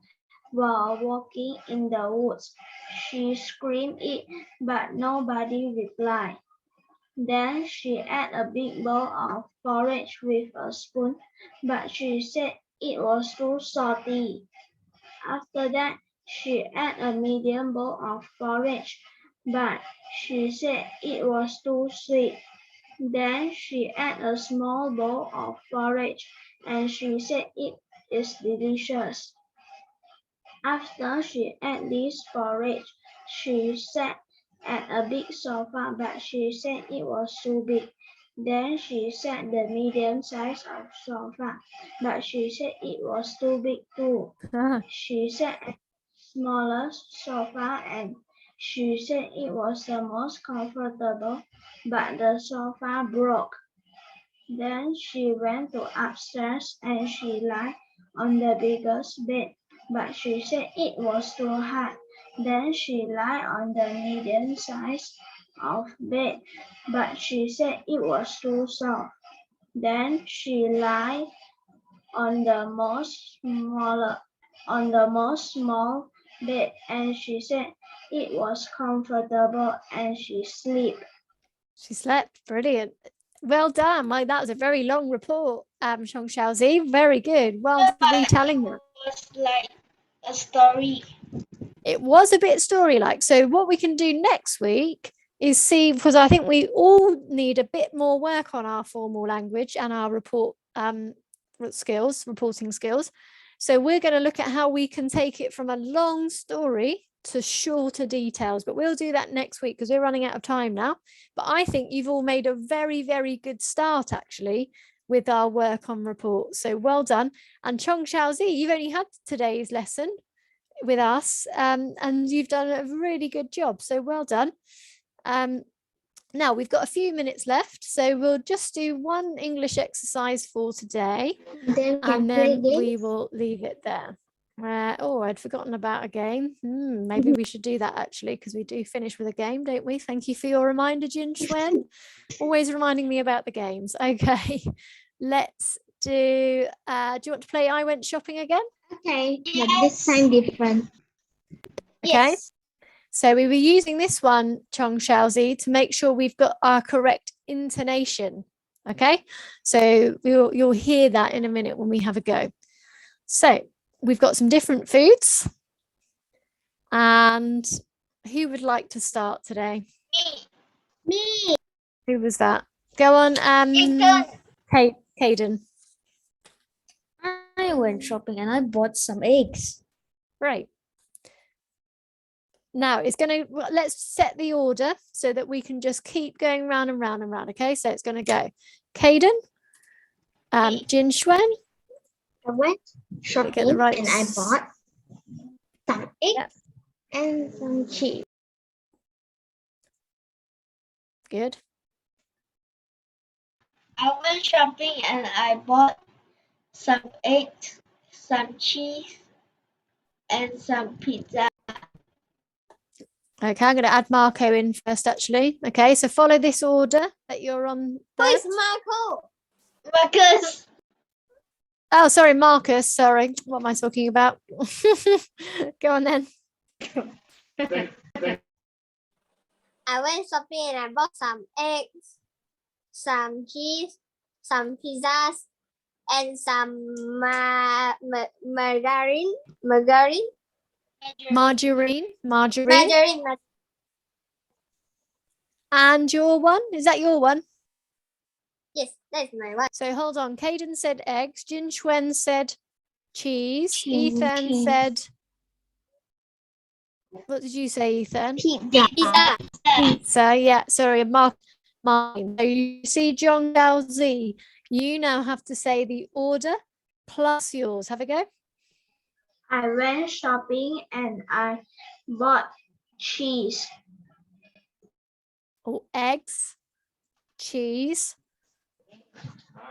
while walking in the woods. She screamed it, but nobody replied. Then she ate a big bowl of porridge with a spoon, but she said it was too salty. After that, she ate a medium bowl of porridge, but she said it was too sweet. Then she ate a small bowl of porridge, and she said it is delicious. After she ate this porridge, she sat at a big sofa, but she said it was too big. Then she sat the medium size of sofa, but she said it was too big too. She sat at smaller sofa and she said it was the most comfortable, but the sofa broke. Then she went to upstairs and she lay on the biggest bed, but she said it was too hard. Then she lay on the medium size of bed, but she said it was too soft. Then she lay on the most small bed, and she said it was comfortable, and she slept. She slept. Brilliant. Well done. That was a very long report, Chong Xiaozi. Very good. Well done for retelling that. It was like a story. It was a bit story-like. So what we can do next week is see, because I think we all need a bit more work on our formal language and our reporting skills. So we're going to look at how we can take it from a long story to shorter details, but we'll do that next week because we're running out of time now. But I think you've all made a very, very good start actually with our work on reports. So well done. And Chong Xiaozi, you've only had today's lesson with us, and you've done a really good job. So well done. Now we've got a few minutes left, so we'll just do one English exercise for today, and then we will leave it there. Oh, I'd forgotten about a game. Maybe we should do that actually, because we do finish with a game, don't we? Thank you for your reminder, Jin Xuan. Always reminding me about the games. Okay, let's do. Do you want to play I Went Shopping again? Okay, but this time different. Okay. Yes. So we were using this one, Chong Xiaozi, to make sure we've got our correct intonation. Okay, so you'll hear that in a minute when we have a go. So we've got some different foods. And who would like to start today? Me. Who was that? Go on, Caden. I went shopping and I bought some eggs. Great. Now let's set the order so that we can just keep going round and round and round. Okay, so it's going to go Caden, Jin Xuan. I went shopping and I bought some eggs and some cheese. Good. I went shopping and I bought some eggs, some cheese, and some pizza. Okay, I'm going to add Marco in first, actually. Okay, so follow this order that you're on. Who is Marco? Marcus. Oh, sorry, Marcus. Sorry, what am I talking about? Go on then. I went shopping and I bought some eggs, some cheese, some pizzas, and some margarine. And your one? Is that your one? Yes, that's my one. So hold on. Caden said eggs. Jin Xuan said cheese. Ethan said. What did you say, Ethan? Pizza. Yeah. Sorry, Mark. So you see, Chong Xiaozi, you now have to say the order plus yours. Have a go. I went shopping and I bought cheese. Or eggs, cheese.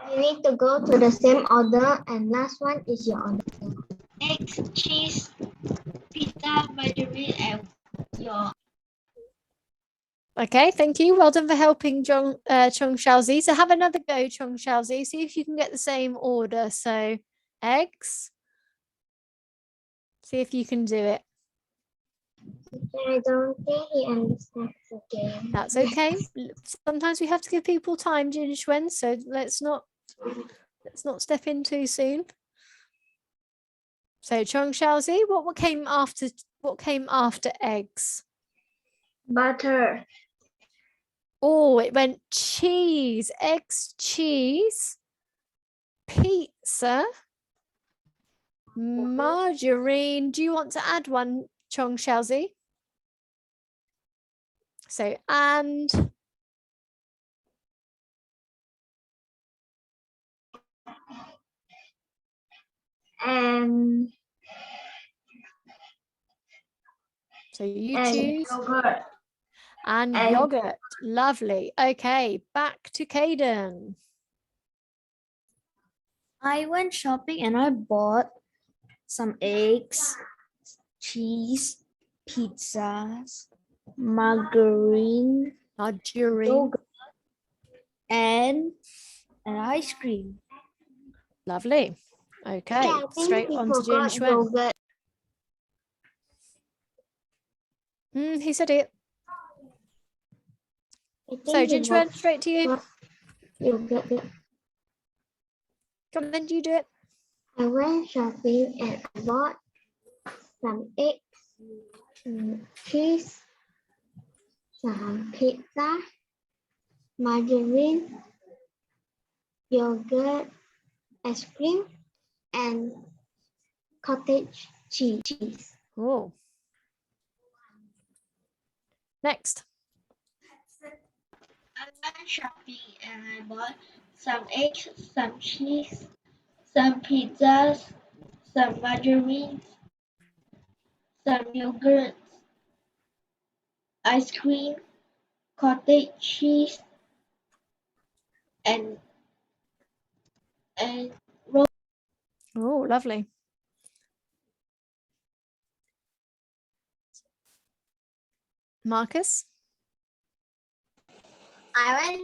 You need to go to the same order, and last one is your order. Eggs, cheese, pizza, margarine, and yogurt. Okay, thank you. Well done for helping Chong Xiaozi. So have another go, Chong Xiaozi. See if you can get the same order. So eggs. See if you can do it. I don't think he understands the game. That's okay. Sometimes we have to give people time, Jin Shuen, so let's not step in too soon. So Chong Xiaozi, what came after eggs? Butter. Oh, it went cheese, eggs, cheese, pizza, margarine. Do you want to add one, Chong Xiaozi? So, and so you choose. Yogurt. And yogurt. Lovely. Okay, back to Caden. I went shopping and I bought some eggs, cheese, pizzas, margarine, yogurt, and an ice cream. Lovely. Okay, Yeah, I think straight he on to Jin forgot Shuen. yogurt. He said it. I think So he Jin Shuen, straight to you. Yogurt. Come on, then you do it. I went shopping and I bought some eggs, cheese, some pizza, margarine, yogurt, ice cream, and cottage cheese. Oh. Next. I went shopping and I bought some eggs, some cheese, some pizzas, some margarine, some yogurt, ice cream, cottage cheese, and Oh, lovely. Marcus? I went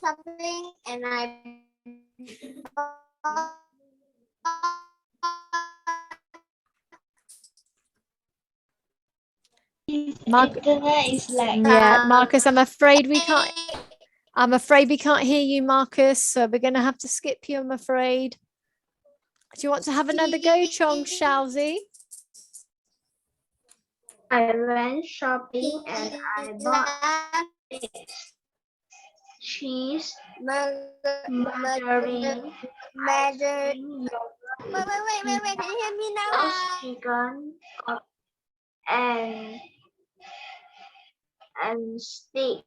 shopping and I internet is like Yeah, Marcus, I'm afraid we can't hear you, Marcus. So we're going to have to skip you, I'm afraid. Do you want to have another go, Chong Xiaozi? I went shopping and I bought cheese, margarine, Wait, can you hear me now? chicken, and steak.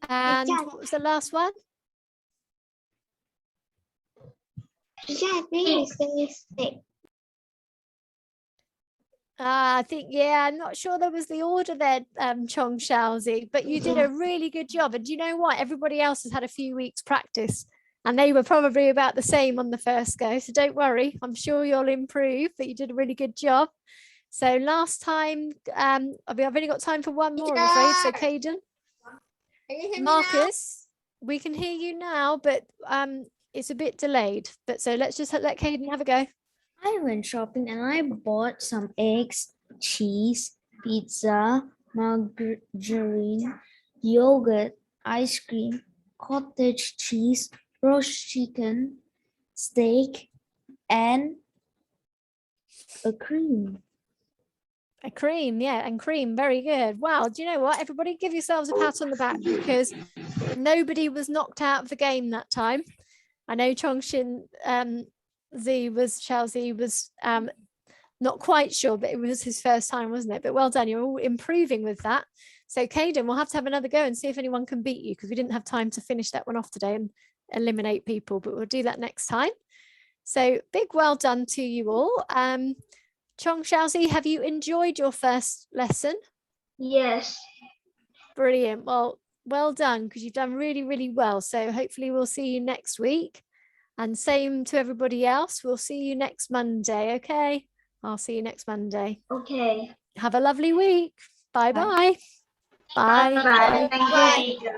And what was the last one? Yeah, I think he's saying steak. I think, yeah, I'm not sure there was the order there, Chong Xiaozi, but you did a really good job. And do you know what? Everybody else has had a few weeks practice and they were probably about the same on the first go. So don't worry, I'm sure you'll improve, but you did a really good job. So last time, I've only got time for one more, I'm afraid. So Caden, Marcus, we can hear you now, but it's a bit delayed. But so let's just let Caden have a go. I went shopping and I bought some eggs, cheese, pizza, margarine, yogurt, ice cream, cottage cheese, roast chicken, steak, and a cream. A cream, yeah, and cream, very good. Wow, do you know what? Everybody give yourselves a pat on the back because nobody was knocked out of the game that time. I know Xiaozi was not quite sure, but it was his first time, wasn't it? But well done, you're all improving with that. So Caden, we'll have to have another go and see if anyone can beat you because we didn't have time to finish that one off today and eliminate people, but we'll do that next time. So big well done to you all. Chong Xiaozi, have you enjoyed your first lesson? Yes. Brilliant. Well done because you've done really, really well. So hopefully we'll see you next week. And same to everybody else. We'll see you next Monday, okay? I'll see you next Monday. Okay. Have a lovely week. Bye-bye. Bye. Bye. Thank you.